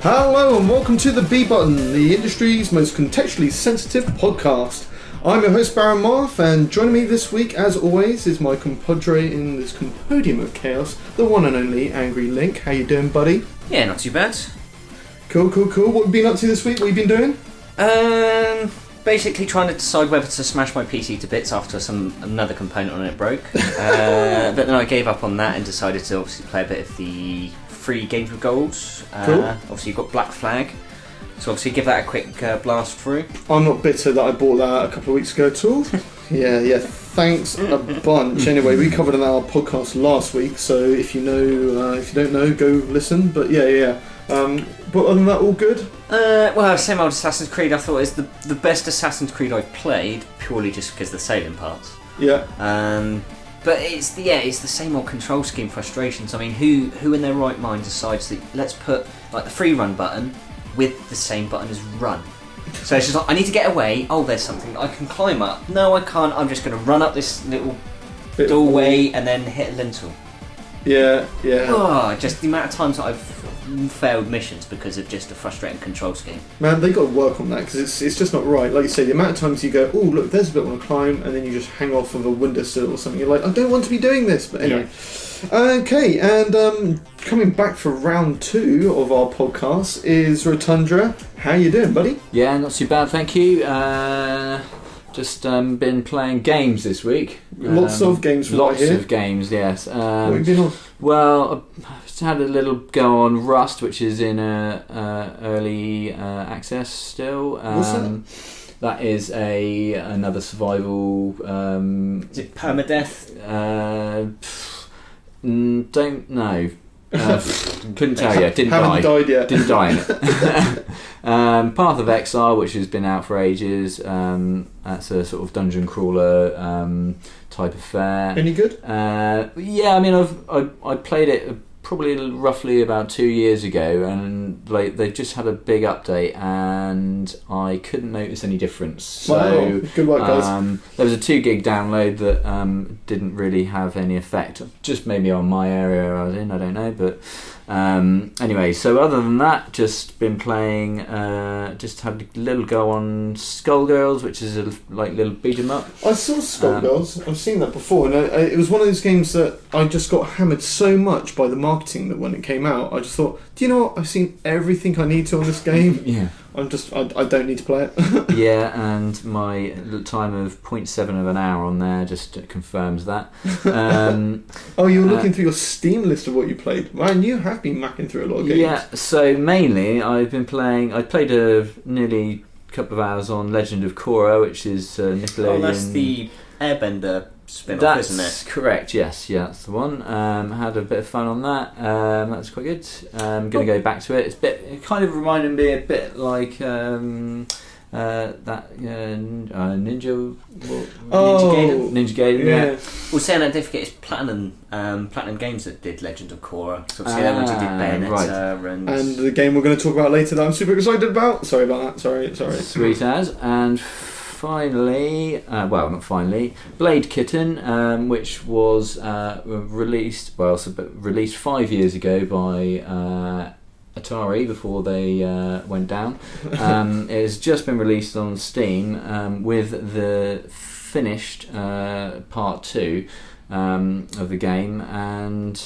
Hello and welcome to the B Button, the industry's most contextually sensitive podcast. I'm your host Baron Marf, and joining me this week, as always, is my compadre in this compodium of chaos, the one and only Angry Link. How you doing, buddy? Yeah, not too bad. Cool. What have you been up to this week? What have you been doing? Basically trying to decide whether to smash my PC to bits after another component on it broke. But then I gave up on that and decided to obviously play a bit of the free games with gold. Cool. Obviously you've got Black Flag, so obviously give that a quick blast through. I'm not bitter that I bought that a couple of weeks ago at all. Yeah, thanks a bunch. Anyway, we covered it on our podcast last week, so if you don't know, go listen. But yeah. But other than that, all good? Well, same old Assassin's Creed. I thought is the best Assassin's Creed I've played, purely just because of the sailing parts. Yeah. But it's the same old control scheme frustrations. I mean, who in their right mind decides that let's put like the free run button with the same button as run? So it's just like, I need to get away. Oh, there's something I can climb up. No, I can't. I'm just going to run up this little doorway and then hit a lintel. Yeah. Oh, just the amount of times that I've failed missions because of just a frustrating control scheme. Man, they got to work on that because it's just not right. Like you say, the amount of times you go, oh look, there's a bit I want to climb, and then you just hang off of a windowsill or something. You're like, I don't want to be doing this. But anyway, okay. And coming back for round 2 of our podcast is Rotundra. How you doing, buddy? Yeah, not too bad, thank you. Just been playing games this week. Lots of games from Lots right here. of games, yes. What have you been on? Well, I've had a little go on Rust, which is in early access still. What's that? That is another survival. Is it permadeath? Don't know. Couldn't tell you. Didn't Haven't died yet. Didn't die in it. Path of Exile, which has been out for ages. That's a sort of dungeon crawler type affair. Any good? Yeah, I mean, I played it probably roughly about 2 years ago, and they've just had a big update, and I couldn't notice any difference. So good work, guys. There was a 2 gig download that didn't really have any effect. Just maybe on my area I was in, I don't know, but anyway, so other than that, just been playing, just had a little go on Skullgirls, which is a little beat 'em up. I saw Skullgirls. I've seen that before, and it was one of those games that I just got hammered so much by the marketing that when it came out, I just thought, do you know what? I've seen everything I need to on this game. Yeah. I don't need to play it. Yeah, and my time of 0.7 of an hour on there just confirms that. Oh, you were looking through your Steam list of what you played. Man, you have been macking through a lot of games. Yeah, so mainly I played a nearly couple of hours on Legend of Korra, which is Nickelodeon. Oh, that's the Airbender spin-off, isn't it? That's correct, yes. Yeah, that's the one. Had a bit of fun on that. That's quite good. I'm going to go back to it. It kind of reminded me a bit like that Ninja Gaiden. Yeah. Well, saying that, don't forget it's Platinum Games that did Legend of Korra. So obviously they're the ones who did Bayonetta and the game we're going to talk about later that I'm super excited about. Sorry about that. Sorry. Sweet as. And finally, not finally, Blade Kitten, which was released 5 years ago by Atari before they went down. It has just been released on Steam with the finished part 2 of the game, and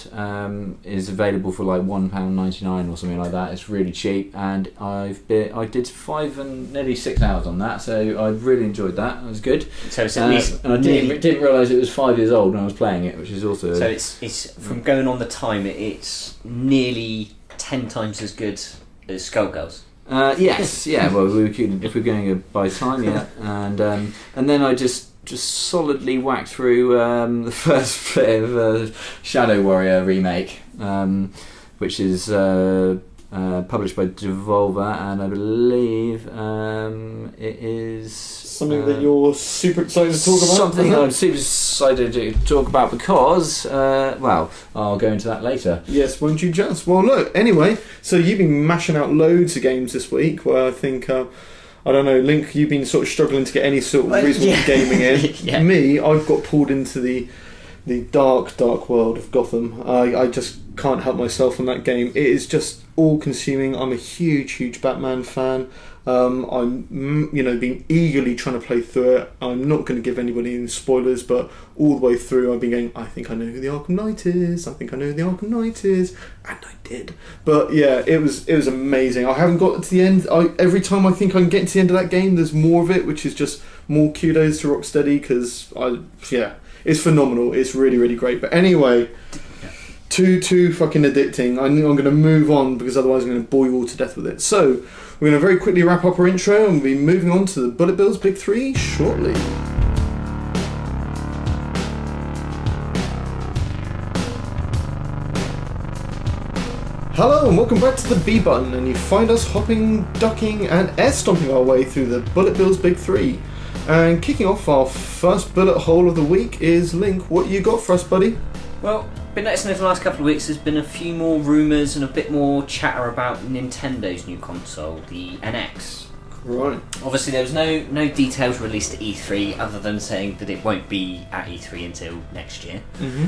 is available for like £1.99 or something like that. It's really cheap, and I did 5 and nearly 6 hours on that, so I really enjoyed that. It was good. So it's at least, and I didn't realise it was 5 years old when I was playing it, which is also. So it's from going on the time. It's nearly 10 times as good as Skullgirls. Yes, yeah. Well, if we're going by time, yeah, and then I just solidly whacked through the first bit of Shadow Warrior remake, which is published by Devolver, and I believe it is something that you're super excited to talk about. Something I'm super excited to talk about because, I'll go into that later. Yes, won't you just? Well, look. Anyway, so you've been mashing out loads of games this week. Where I think. I don't know, Link, you've been sort of struggling to get any sort of reasonable gaming in. Yeah. Me, I've got pulled into the the dark, dark world of Gotham. I just can't help myself on that game. It is just all-consuming. I'm a huge, huge Batman fan. I'm, been eagerly trying to play through it. I'm not going to give anybody any spoilers, but all the way through I've been going, I think I know who the Arkham Knight is, and I did. But yeah, it was amazing. I haven't got to the end. Every time I think I can get to the end of that game, there's more of it, which is just more kudos to Rocksteady, because it's phenomenal. It's really, really great. But anyway, too fucking addicting. I'm going to move on, because otherwise I'm going to bore you all to death with it. So we're going to very quickly wrap up our intro, and we'll be moving on to the Bullet Bill's Big 3 shortly. Hello and welcome back to the B button, and you find us hopping, ducking and air stomping our way through the Bullet Bill's Big 3. And kicking off our first bullet hole of the week is Link. What you got for us, buddy? Well, been noticing over the last couple of weeks there's been a few more rumours and a bit more chatter about Nintendo's new console, the NX. Right. Obviously there was no details released at E3 other than saying that it won't be at E3 until next year. Mm-hmm.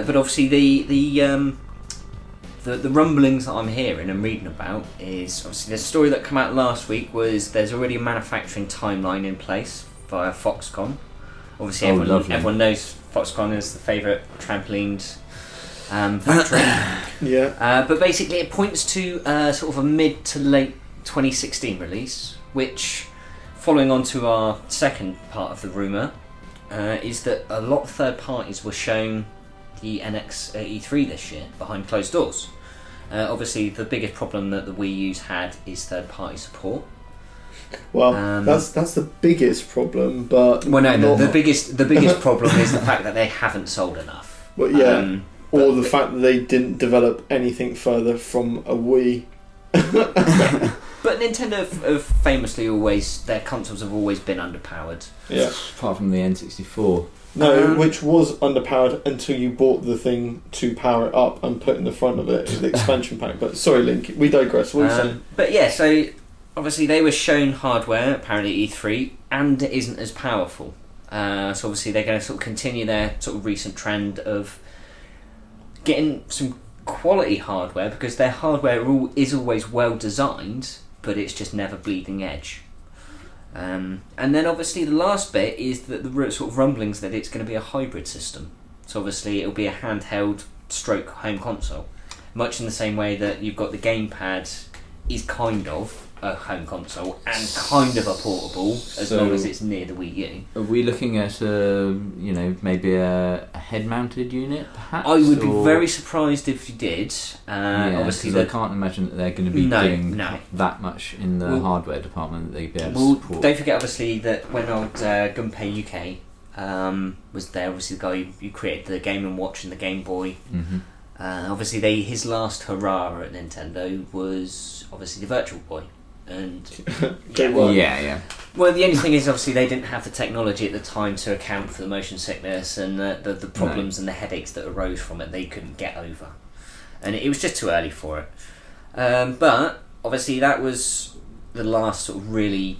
But obviously the rumblings that I'm hearing and reading about is obviously the story that came out last week was there's already a manufacturing timeline in place via Foxconn. Obviously everyone knows Foxconn is the favourite trampolines factory. Yeah. But basically it points to sort of a mid to late 2016 release, which, following on to our second part of the rumour, is that a lot of third parties were shown the NX at E3 this year behind closed doors. Obviously the biggest problem that the Wii U's had is third party support. Well, that's the biggest problem, but the biggest problem is the fact that they haven't sold enough. But yeah, or the fact that they didn't develop anything further from a Wii. But Nintendo have famously their consoles have always been underpowered. Yeah, apart from the N64. No, which was underpowered until you bought the thing to power it up and put in the front of it, the expansion pack. But sorry, Link, we digress. What are you saying? But yeah, so obviously they were shown hardware apparently E3, and it isn't as powerful. So obviously they're going to sort of continue their sort of recent trend of getting some quality hardware, because their hardware is always well designed, but it's just never bleeding edge. And then obviously the last bit is that the sort of rumblings that it's going to be a hybrid system. So obviously it'll be a handheld stroke home console, much in the same way that you've got the gamepad is kind of a home console and kind of a portable, as long as it's near the Wii U. Are we looking at maybe a head-mounted unit, perhaps? I would be very surprised if you did. Obviously, I can't imagine that they're going to be doing that much in the hardware department that they'd be able to support. Don't forget, obviously, that when old Gunpei UK was there, obviously the guy who created the Game & Watch and the Game Boy. Mm-hmm. Obviously, his last hurrah at Nintendo was obviously the Virtual Boy. And yeah. Well, the only thing is, obviously, they didn't have the technology at the time to account for the motion sickness and the problems and the headaches that arose from it. They couldn't get over, and it was just too early for it. But obviously, that was the last sort of really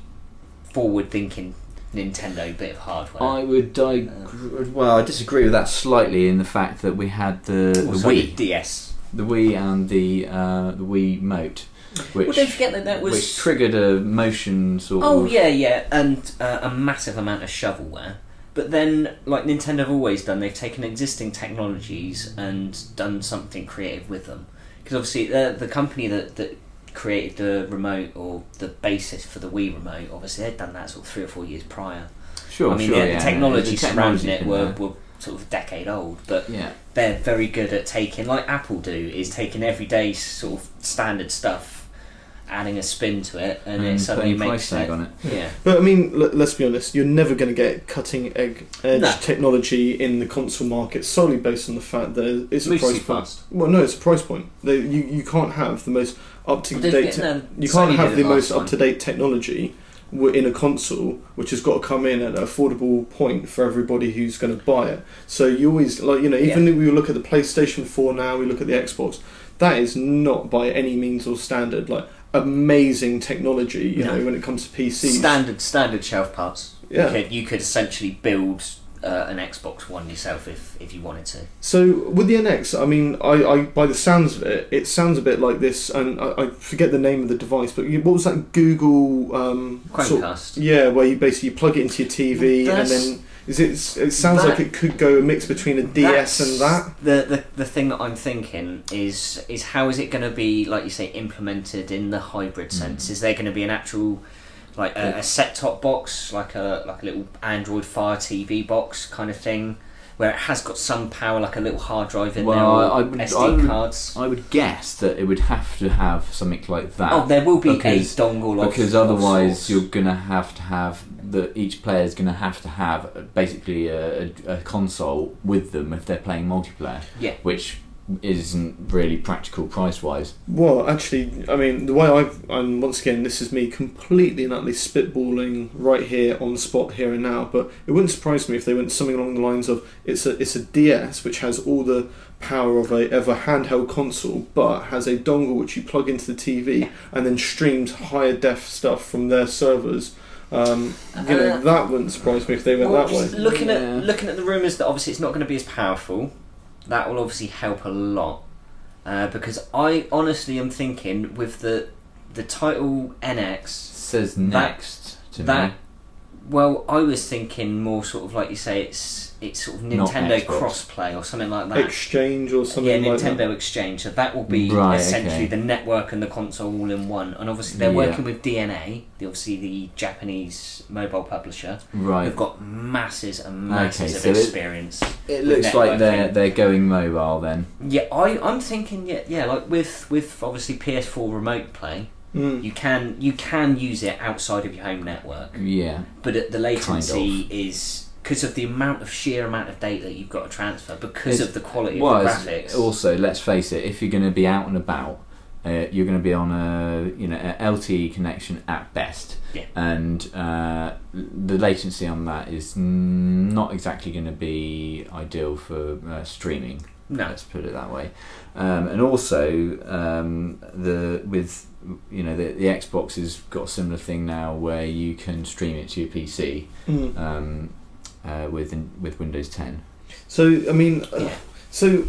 forward-thinking Nintendo bit of hardware. I disagree with that slightly in the fact that we had the Wii DS, the Wii, and the Wii Mote. Which, don't forget that was... Which triggered a motion sort of... Oh, yeah, and a massive amount of shovelware. But then, like Nintendo have always done, they've taken existing technologies and done something creative with them. Because obviously, the company that created the remote, or the basis for the Wii remote, obviously they'd done that sort of 3 or 4 years prior. The technology surrounding it were sort of a decade old, but they're very good at taking, like Apple do, is taking everyday sort of standard stuff, adding a spin to it, and it suddenly makes sense on it. Yeah. But I mean, let's be honest, you're never going to get cutting edge technology in the console market solely based on the fact that it's a price point. Well, no, it's a price point. You can't have the most up to date. You can't have the most up to date technology in a console, which has got to come in at an affordable point for everybody who's going to buy it. So you always, even if we look at the PlayStation 4 now, we look at the Xbox, that is not by any means or standard amazing technology, when it comes to PCs. Standard shelf parts. Yeah. You could essentially build an Xbox One yourself if you wanted to. So with the NX, I mean, I by the sounds of it, it sounds a bit like this, and I forget the name of the device, but what was that Google Chromecast? Where you basically plug it into your TV and then it sounds like it could go a mix between a DS and that. The thing that I'm thinking is how is it going to be, like you say, implemented in the hybrid sense? Is there going to be an actual like a set-top box, like a little Android Fire TV box kind of thing, where it has got some power, like a little hard drive in there, or SD cards? I would guess that it would have to have something like that. Oh, there will be a dongle, because otherwise you're going to have each player is going to have basically a console with them if they're playing multiplayer. Yeah, which isn't really practical price-wise. Well, actually, I mean, the way and once again, this is me completely and utterly spitballing right here on the spot here and now, but it wouldn't surprise me if they went something along the lines of it's a DS which has all the power of a handheld console, but has a dongle which you plug into the TV and then streams higher def stuff from their servers. That wouldn't surprise me if they went that way. Looking at the rumours that obviously it's not going to be as powerful, that will obviously help a lot, because I honestly am thinking with the title NX it says next to me. Well, I was thinking more sort of like you say, it's sort of Nintendo crossplay or something like that. Exchange or something like that. Yeah, Nintendo Exchange. So that will be essentially the network and the console all in one. And obviously they're working with DNA, obviously the Japanese mobile publisher. Right. Who've got masses and masses of experience. It looks like they're going mobile then. Yeah, I'm thinking like with obviously PS4 remote play. You can use it outside of your home network. Yeah. But the latency is because of the sheer amount of data that you've got to transfer because of the quality of the graphics. Also, let's face it, if you're going to be out and about, you're going to be on a LTE connection at best. Yeah. And the latency on that is not exactly going to be ideal for streaming. No. Let's put it that way. And also the Xbox has got a similar thing now where you can stream it to your PC with Windows 10. So I mean, so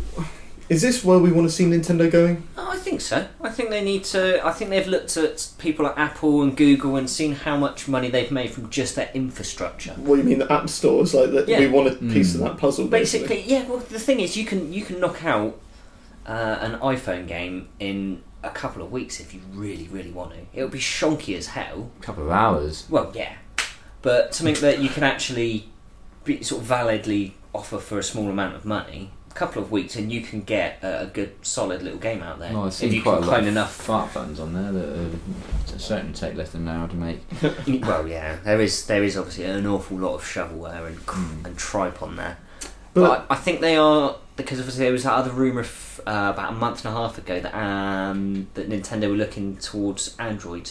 is this where we want to see Nintendo going? Oh, I think so. I think they need to. I think they've looked at people like Apple and Google and seen how much money they've made from just their infrastructure. What do you mean, the app stores? Like that? Yeah. We want a piece of that puzzle. Basically, yeah. Well, the thing is, you can knock out an iPhone game in a couple of weeks if you really, really want to. It'll be shonky as hell. A couple of hours. Well, yeah, but something that you can actually sort of validly offer for a small amount of money. Couple of weeks and you can get a good solid little game out there. Well, I've seen quite a lot of fart buttons on there that certainly take less than an hour to make. Well, yeah, there is obviously an awful lot of shovelware and tripe on there. But I think they are, because obviously there was that other rumour about a month and a half ago that Nintendo were looking towards Android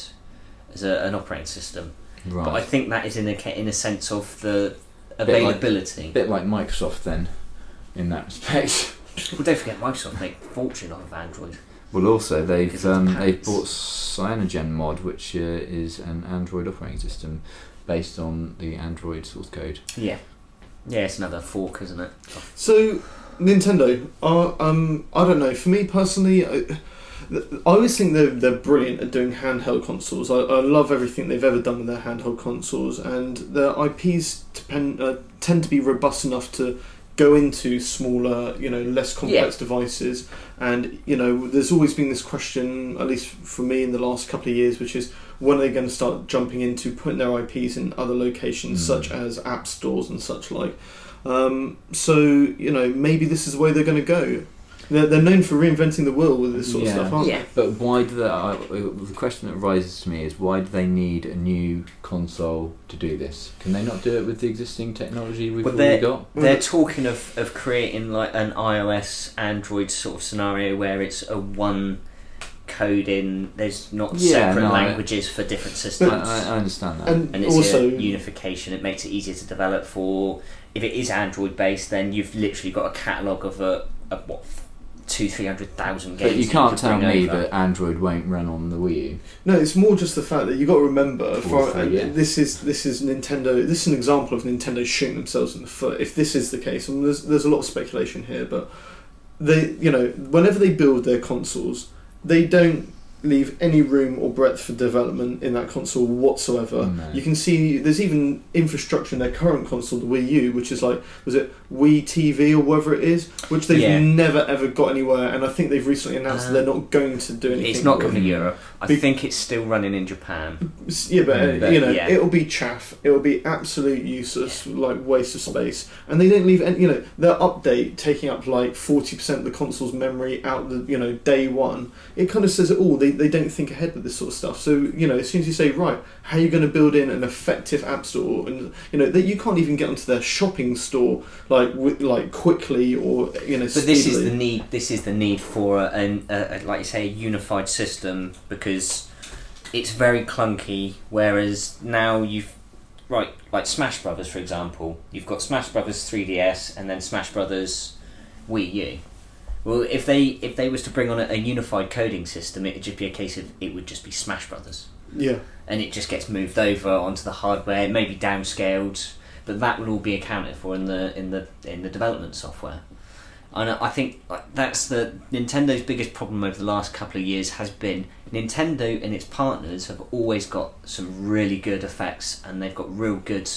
as an operating system. Right. But I think that is in a sense of the availability. A bit like Microsoft then. In that respect. Well, don't forget Microsoft make a fortune off of Android. Well, also they've bought Cyanogen Mod, which is an Android operating system based on the Android source code. Yeah, it's another fork, isn't it? So Nintendo, I don't know. For me personally, I always think they're brilliant at doing handheld consoles. I love everything they've ever done with their handheld consoles, and their IPs tend to be robust enough to go into smaller, less complex devices. And, there's always been this question, at least for me in the last couple of years, which is when are they going to start jumping into putting their IPs in other locations, such as app stores and such like. So, maybe this is the way they're going to go. They're known for reinventing the wheel with this sort of stuff, aren't they? But why do the question that arises to me is, why do they need a new console to do this? Can they not do it with the existing technology we've already got? They're talking of creating like an iOS, Android sort of scenario where it's a one code in, there's not separate languages for different systems. I understand that. And it's also unification. It makes it easier to develop for, if it is Android based, then you've literally got a catalogue of 200,000-300,000 games. But you can't tell bring me over. that Android won't run on the Wii U. No, it's more just the fact that you got to remember. Yeah. This is Nintendo. This is an example of Nintendo shooting themselves in the foot. If this is the case, and there's a lot of speculation here, but whenever they build their consoles, they don't leave any room or breadth for development in that console whatsoever. No. You can see there's even infrastructure in their current console, the Wii U, which is like, was it Wii TV or whatever it is, which they've never ever got anywhere, and I think they've recently announced they're not going to do anything. It's not coming to Europe. I think it's still running in Japan. Yeah, but it'll be chaff. It'll be absolute useless, like waste of space, and they don't leave any. Their update taking up like 40% of the console's memory out the day one. It kind of says it all. They don't think ahead with this sort of stuff. So as soon as you say, right, how are you going to build in an effective app store, and that you can't even get onto their shopping store like quickly or But speedily. This is the need for like you say, a unified system, because it's very clunky. Whereas now like Smash Brothers, for example, you've got Smash Brothers 3DS and then Smash Brothers Wii U. Well, if they was to bring on a unified coding system, it'd just be a case of it would just be Smash Brothers. Yeah. And it just gets moved over onto the hardware. It may be downscaled, but that will all be accounted for in the development software. And I think that's Nintendo's biggest problem over the last couple of years has been Nintendo and its partners have always got some really good effects, and they've got real good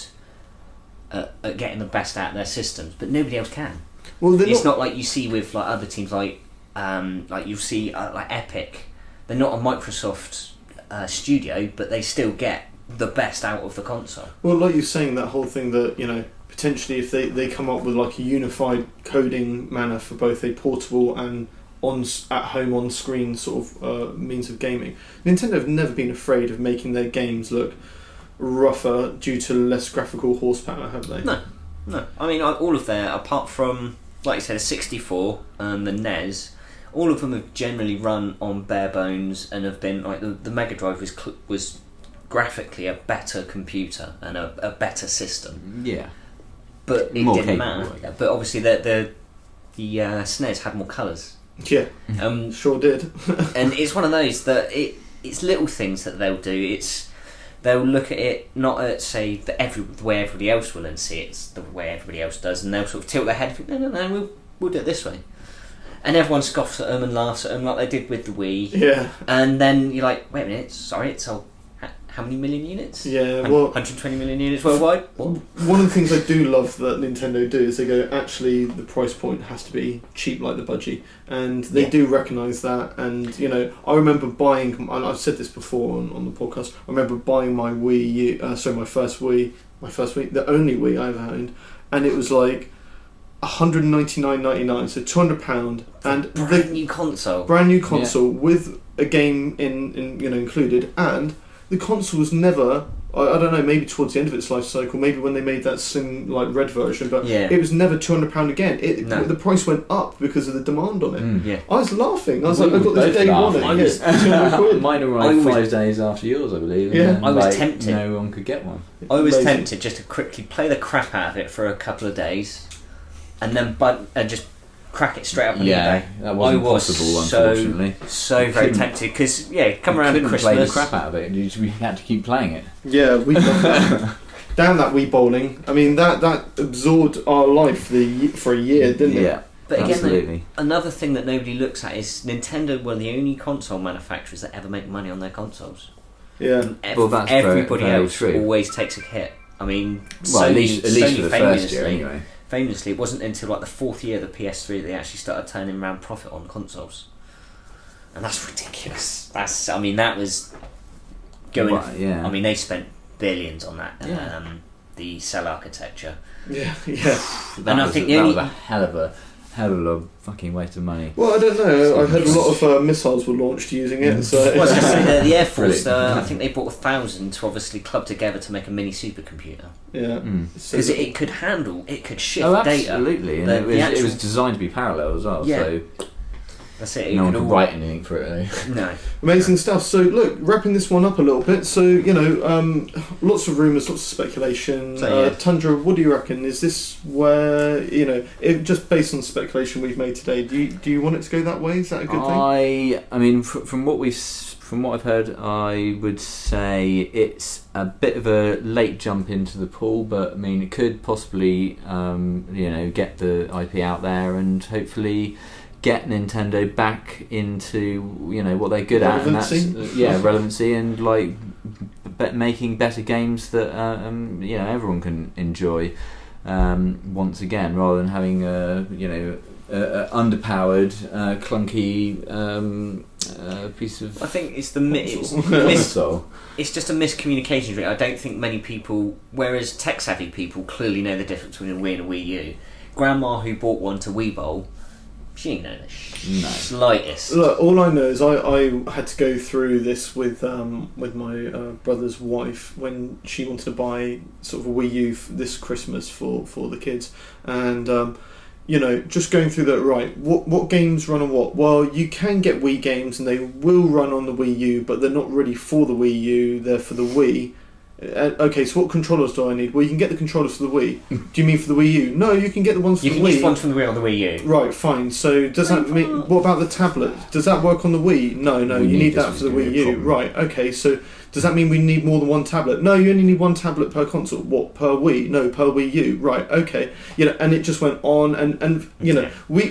at getting the best out of their systems, but nobody else can. Well, it's not like you see with like other teams like you'll see like Epic. They're not a Microsoft studio, but they still get the best out of the console. Well, like you're saying, that whole thing that potentially if they come up with like a unified coding manner for both a portable and at home on screen sort of means of gaming, Nintendo have never been afraid of making their games look rougher due to less graphical horsepower, have they? No. I mean, all of their, apart from, like you said, a 64 and the NES, all of them have generally run on bare bones and have been like the Mega Drive was graphically a better computer and a better system. Yeah. But it More didn't capable, matter. But obviously the SNES had more colours. Yeah. Sure did. And it's one of those that it's little things that they'll do. They'll look at it not at, say, the way everybody else will and see it's the way everybody else does, and they'll sort of tilt their head and think, no, we'll do it this way. And everyone scoffs at them and laughs at them like they did with the Wii. Yeah. And then you're like, wait a minute, sorry, it sold how many million units? Yeah, well... 120 million units worldwide? What? One of the things I do love that Nintendo do is they go, actually, the price point has to be cheap like the budgie. And they do recognise that. And, I remember buying... And I've said this before on the podcast. I remember buying my my first Wii, the only Wii I ever owned. And it was like $199.99, so £200. And brand new console. Brand new console with a game in included. And... the console was never, I don't know, maybe towards the end of its life cycle, maybe when they made that slim red version, but it was never £200 again. The price went up because of the demand on it. I was laughing. I was like, I got this day one. Mine arrived 5 days after yours, I believe. Yeah. I was tempted. No one could get one. I was tempted just to quickly play the crap out of it for a couple of days, and then just crack it straight up on eBay. That wasn't possible, unfortunately. So very tempted because come around Christmas, play the crap out of it. We had to keep playing it. Yeah, we got that. Damn that Wii bowling! I mean, that absorbed our life for a year, didn't it? Yeah, but again, absolutely. Another thing that nobody looks at is Nintendo were the only console manufacturers that ever make money on their consoles. Yeah, that's everybody very else true. Always takes a hit. I mean, at least Sony for the first year, anyway. Famously, it wasn't until like the 4th year of the PS3 that they actually started turning around profit on consoles, and that's ridiculous. That was going. I mean, they spent billions on that. The cell architecture. Yeah. I think that was a hell of a fucking waste of money. Well, I don't know. I heard a lot of missiles were launched using it. So I was going to say the Air Force. I think they bought 1,000 to obviously club together to make a mini supercomputer. Yeah, because it could handle, it could shift data. Absolutely, and it was designed to be parallel as well. Yeah. So That's it. No one can write anything for it, though. No. Amazing stuff. So look, wrapping this one up a little bit. So lots of rumours, lots of speculation. Tundra, what do you reckon? Is this where just based on speculation we've made today? Do you want it to go that way? Is that a good thing? I mean, from what I've heard, I would say it's a bit of a late jump into the pool, but I mean, it could possibly get the IP out there and hopefully get Nintendo back into what they're good relevancy. At, and that's relevancy and like making better games that everyone can enjoy once again, rather than having underpowered, clunky piece of. I think it's it's just a miscommunication. I don't think many people, whereas tech savvy people clearly know the difference between a Wii and a Wii U. Grandma who bought one to Wii Bowl, she ain't know the slightest. Look, all I know is I had to go through this with my brother's wife when she wanted to buy sort of a Wii U this Christmas for the kids, and just going through that. Right, what games run on what? Well, you can get Wii games and they will run on the Wii U, but they're not really for the Wii U. They're for the Wii. Okay, so what controllers do I need? Well, you can get the controllers for the Wii. Do you mean for the Wii U? No, you can get the ones for the Wii. You can use ones from the Wii on the Wii U. Right, fine. So does that mean... What about the tablet? Does that work on the Wii? No, you need that for the Wii U. Right, okay, so does that mean we need more than one tablet? No, you only need one tablet per console. What, per Wii? No, per Wii U. Right, okay. And it just went on, and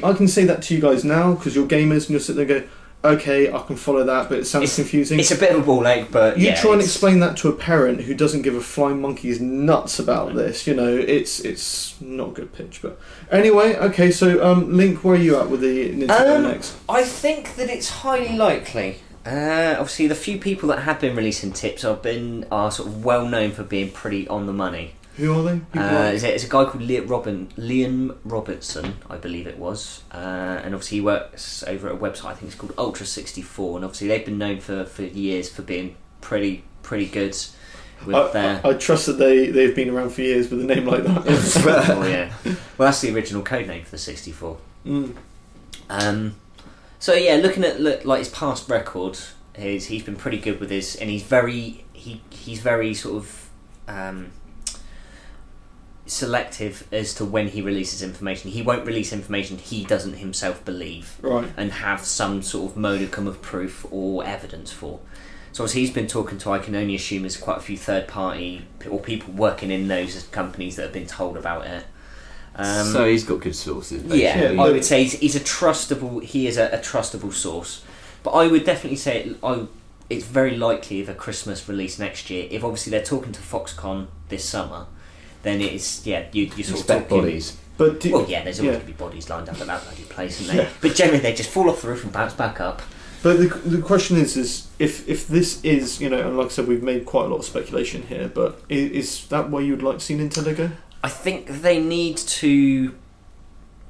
I can say that to you guys now, because you're gamers, and you'll sit there and go, okay, I can follow that, but it sounds confusing. It's a bit of a ball ache, but you try and explain that to a parent who doesn't give a flying monkey's nuts about this. It's not a good pitch, but anyway, okay. So, Link, where are you at with the Nintendo Next? I think that it's highly likely. Obviously, the few people that have been releasing tips are sort of well known for being pretty on the money. Who are they? It's a guy called Liam Robertson, I believe it was, and obviously he works over at a website, I think it's called Ultra 64, and obviously they've been known for years for being pretty good with their... I trust that they've been around for years with a name like that. Oh yeah, well that's the original code name for the 64. So yeah, looking at like his past record, he's been pretty good with his, and he's very sort of selective as to when he releases information. He won't release information he doesn't himself believe, right, and have some sort of modicum of proof or evidence for. So as he's been talking to, I can only assume there's quite a few third party or people working in those companies that have been told about it. So he's got good sources. Yeah, I would say he's a trustable. He is a trustable source. But I would definitely say it's very likely of a Christmas release next year. If obviously they're talking to Foxconn this summer, then it's you sort of talking bodies. But there's always going to be bodies lined up at that bloody place, isn't there? But generally they just fall off the roof and bounce back up. But the question is if this is, and like I said, we've made quite a lot of speculation here, but is that where you would like to see Nintendo go? I think they need to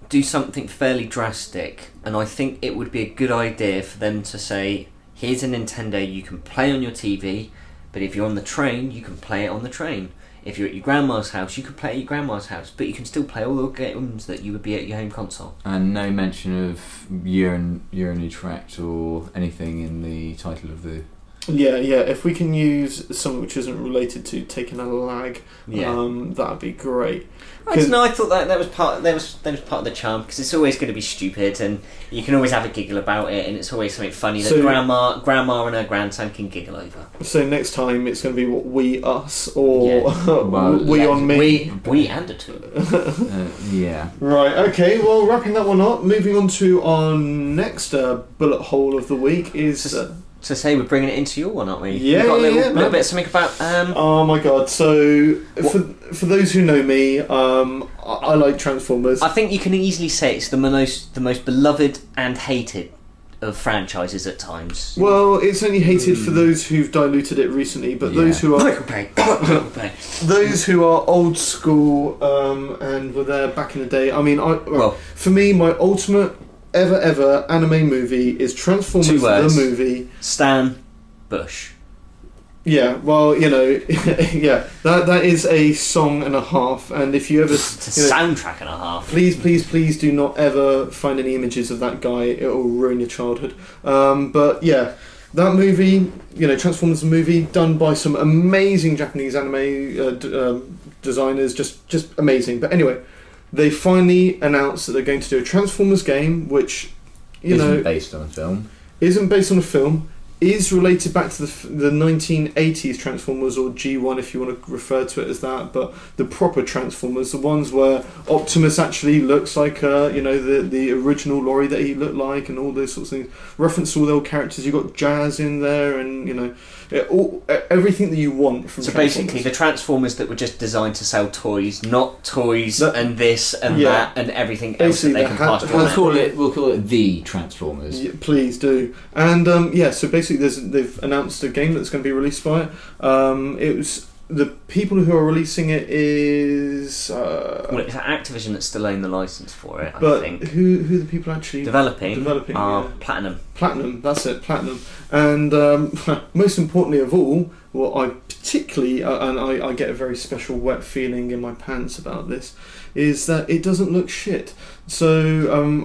do something fairly drastic, and I think it would be a good idea for them to say, here's a Nintendo you can play on your TV, but if you're on the train, you can play it on the train. If you're at your grandma's house, you can play at your grandma's house, but you can still play all the games that you would be at your home console. And no mention of urinary tract or anything in the title of the... Yeah. If we can use something which isn't related to taking a lag, that'd be great. I don't know. I thought that was part of the charm, because it's always going to be stupid, and you can always have a giggle about it, and it's always something funny that grandma and her grandson can giggle over. So next time it's going to be what, we us or we on me. We and a two. Yeah. Right. Okay. Well, wrapping that one up. Moving on to our next bullet hole of the week is. To say we're bringing it into your one, aren't we? Yeah, We've got a little bit of something about... Oh my god, so for those who know me, I like Transformers. I think you can easily say it's the most beloved and hated of franchises at times. Well, it's only hated for those who've diluted it recently, but those who are... those who are old school and were there back in the day, I mean, for me, my ultimate... ever anime movie is Transformers the movie. Stan Bush. Yeah, well, yeah, that is a song and a half, and if you ever... It's a soundtrack and a half. Please do not ever find any images of that guy, it will ruin your childhood. But yeah, that movie, Transformers movie, done by some amazing Japanese anime designers, just amazing. But anyway, they finally announced that they're going to do a Transformers game, which, isn't based on a film. Isn't based on a film. Is related back to the 1980s Transformers, or G1 if you want to refer to it as that, but the proper Transformers, the ones where Optimus actually looks like the original lorry that he looked like, and all those sorts of things. Reference all the old characters. You got Jazz in there, and everything that you want from. So Transformers. basically, the Transformers that were just designed to sell toys, not toys and this and that and everything else that they can pass. We'll call it the Transformers. Yeah, please do. And so basically, they've announced a game that's going to be released by it. It was the people who are releasing it is. Well, it's Activision that's still own the license for it. But I think. Who are the people actually developing? Yeah. Platinum. That's it, Platinum. And most importantly of all, what I particularly and I get a very special wet feeling in my pants about this, is that it doesn't look shit. So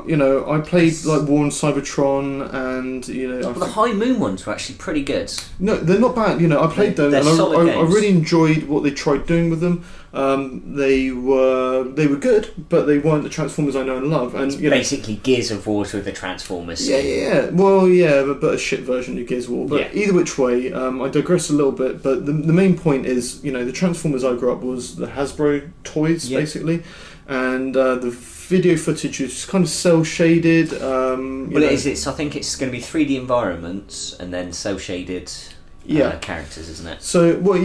I played like War on Cybertron, and the High Moon ones were actually pretty good. No, they're not bad. I played them, and I really enjoyed what they tried doing with them. They were good, but they weren't the Transformers I know and love. And it's basically Gears of War with the Transformers. Yeah. Well, yeah, but a shit version of Gears of War. But either which way, I digress a little bit. But the main point is, the Transformers I grew up was the Hasbro toys, basically, and the video footage is kind of cell shaded. It is. I think it's going to be 3D environments and then cell shaded. Characters, isn't it? So, but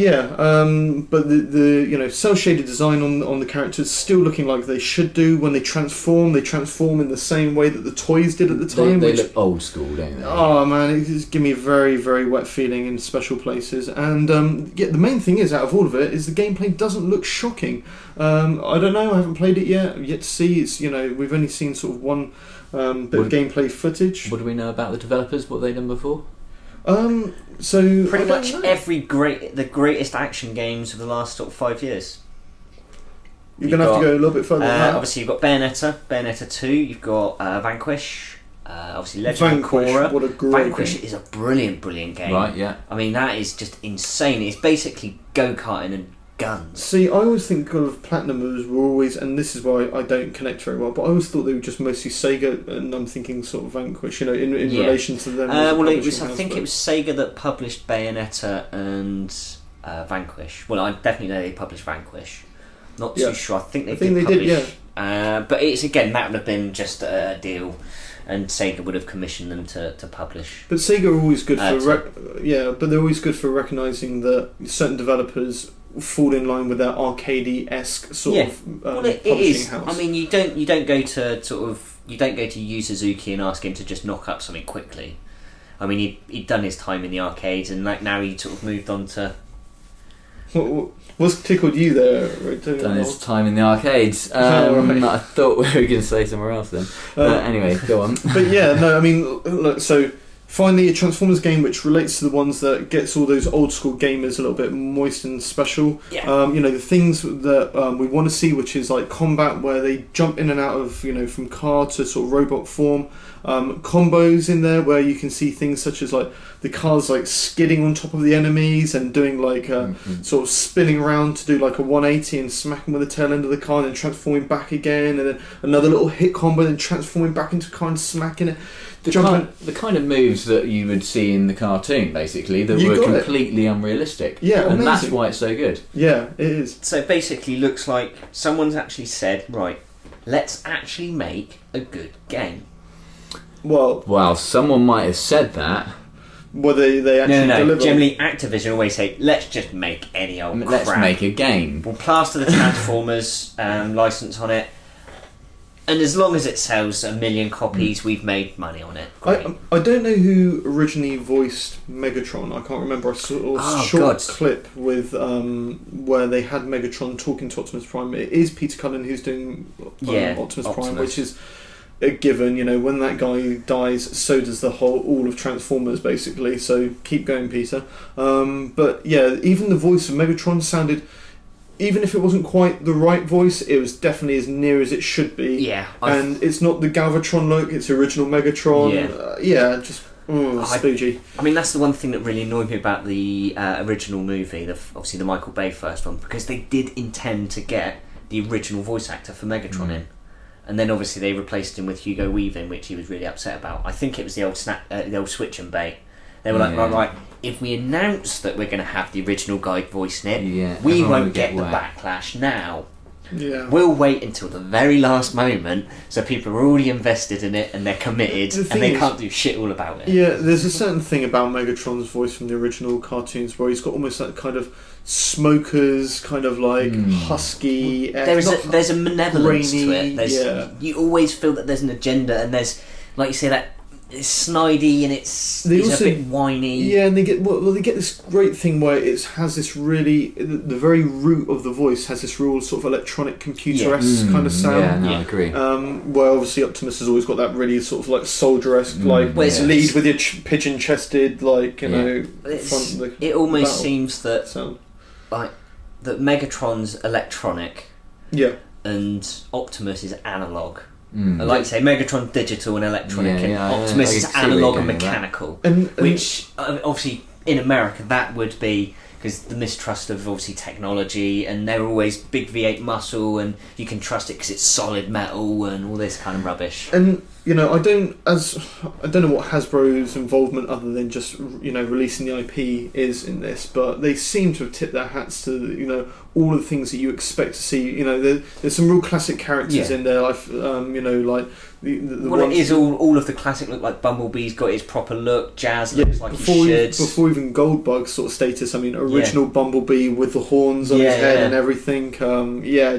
the cell shaded design on the characters still looking like they should do. When they transform in the same way that the toys did at the time. They look old school, don't they? Oh man, it just gives me a very, very wet feeling in special places. And the main thing is, out of all of it, is the gameplay doesn't look shocking. I don't know, I haven't played it yet. I've yet to see. It's we've only seen sort of one bit of gameplay footage. What do we know about the developers? What they've done before? So pretty much the greatest action games of the last sort of 5 years. You're going to have to go a little bit further than that. Obviously you've got Bayonetta 2, you've got Vanquish, obviously Legend of Korra. What a great Vanquish game. is a brilliant game. Right, yeah. I mean, that is just insane. It's basically go-karting and guns. See, I always think of Platinum as were always, and this is why I don't connect very well, but I always thought they were just mostly Sega, and I'm thinking sort of Vanquish, in relation to them. It was Sega that published Bayonetta and Vanquish. Well, I definitely know they published Vanquish. Not too sure. I think they did. But it's again, that would have been just a deal, and Sega would have commissioned them to publish. But Sega are always good but they're always good for recognising that certain developers fall in line with their arcadey-esque sort of publishing house. I mean, you don't go to Yu Suzuki and ask him to just knock up something quickly. I mean, he'd done his time in the arcades, and now he sort of moved on to. What's tickled you there? Done his time in the arcades. I thought we were going to say somewhere else then. Anyway, go on. But yeah, no, I mean, look, so finally a Transformers game which relates to the ones that gets all those old school gamers a little bit moist and special. Yeah. The things that we want to see, which is like combat where they jump in and out of, from car to sort of robot form. Combos in there where you can see things such as like the cars like skidding on top of the enemies and doing like sort of spinning around to do like a 180 and smacking with the tail end of the car and then transforming back again, and then another little hit combo and then transforming back into the car and smacking it. The kind of moves that you would see in the cartoon, basically, that were completely unrealistic. Yeah, and amazing. That's why it's so good. Yeah, it is. So basically, looks like someone's actually said, right, let's actually make a good game. Well, someone might have said that. Well, they actually deliver. Generally, Activision always say, let's just make any old crap. Let's make a game. We'll plaster the Transformers license on it. And as long as it sells 1 million copies, we've made money on it. I don't know who originally voiced Megatron. I can't remember. I saw a short clip with where they had Megatron talking to Optimus Prime. It is Peter Cullen who's doing Optimus Prime, which is a given. When that guy dies, so does all of Transformers, basically. So keep going, Peter. But yeah, even the voice of Megatron sounded, even if it wasn't quite the right voice, it was definitely as near as it should be. Yeah. And it's not the Galvatron look, it's original Megatron. Yeah. Just spooky. I mean, that's the one thing that really annoyed me about the original movie, obviously the Michael Bay first one, because they did intend to get the original voice actor for Megatron in. And then obviously they replaced him with Hugo Weaving, which he was really upset about. I think it was the old Switch and Bay. They were like, right, if we announce that we're going to have the original guy voicing it, we won't get the backlash now. Yeah. We'll wait until the very last moment, so people are already invested in it and they're committed, and they can't do shit all about it. Yeah, there's a certain thing about Megatron's voice from the original cartoons where he's got almost that kind of smokers, kind of like husky. There's a malevolence to it. You always feel that there's an agenda, and there's, like you say, that it's snidey and it's a bit whiny. Yeah, and they get this great thing where it has this really, the very root of the voice has this real sort of electronic computer-esque kind of sound. I agree. Where obviously Optimus has always got that really sort of like soldier-esque, lead with your pigeon-chested, front. It almost seems that sound. That Megatron's electronic, and Optimus is analog. I like to say Megatron's digital and electronic, and Optimus is analog and mechanical. Which obviously in America that would be because the mistrust of obviously technology, and they're always big V8 muscle, and you can trust it because it's solid metal and all this kind of rubbish. And I don't know what Hasbro's involvement other than just releasing the IP is in this, but they seem to have tipped their hats to all of the things that you expect to see. There's some real classic characters in there, like the well, it is all of the classic look. Like Bumblebee's got his proper look. Jazz looks like he should. Before even Goldbug's sort of status, I mean, original Bumblebee with the horns on his head and everything.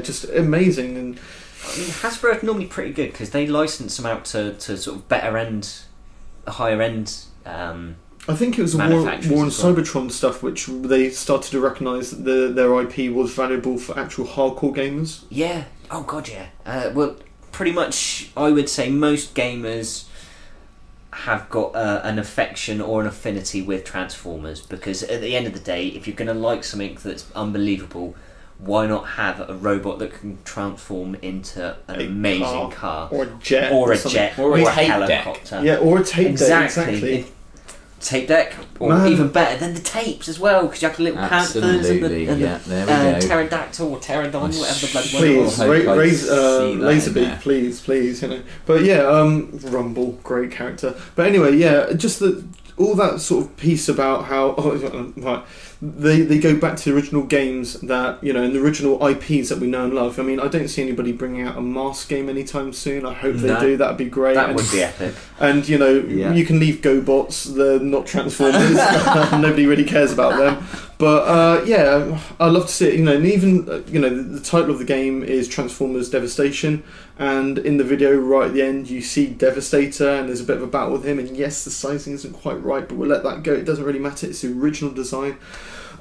Just amazing. And I mean, Hasbro are normally pretty good because they license them out to sort of higher end. I think it was the War and Cybertron stuff which they started to recognise that their IP was valuable for actual hardcore gamers. Yeah. Oh god, yeah. Well, pretty much, I would say most gamers have got an affection or an affinity with Transformers, because at the end of the day, if you're going to like something that's unbelievable, why not have a robot that can transform into an amazing car or a jet or a helicopter? Yeah, or a tape deck. Exactly. Tape deck, or even better than the tapes as well, because you have the little panthers and the pterodactyl or pterodon, whatever the bloody one was. Please, Laserbeak, please, But yeah, Rumble, great character. But anyway, just all that sort of piece about how they go back to the original games that and the original IPs that we know and love. I mean, I don't see anybody bringing out a Mask game anytime soon. I hope they do. That'd be great. That would be epic. And you can leave GoBots. They're not Transformers. Nobody really cares about them. But I'd love to see it. And even the title of the game is Transformers Devastation, and in the video right at the end you see Devastator, and there's a bit of a battle with him. And yes, the sizing isn't quite right, but we'll let that go. It doesn't really matter. It's the original design.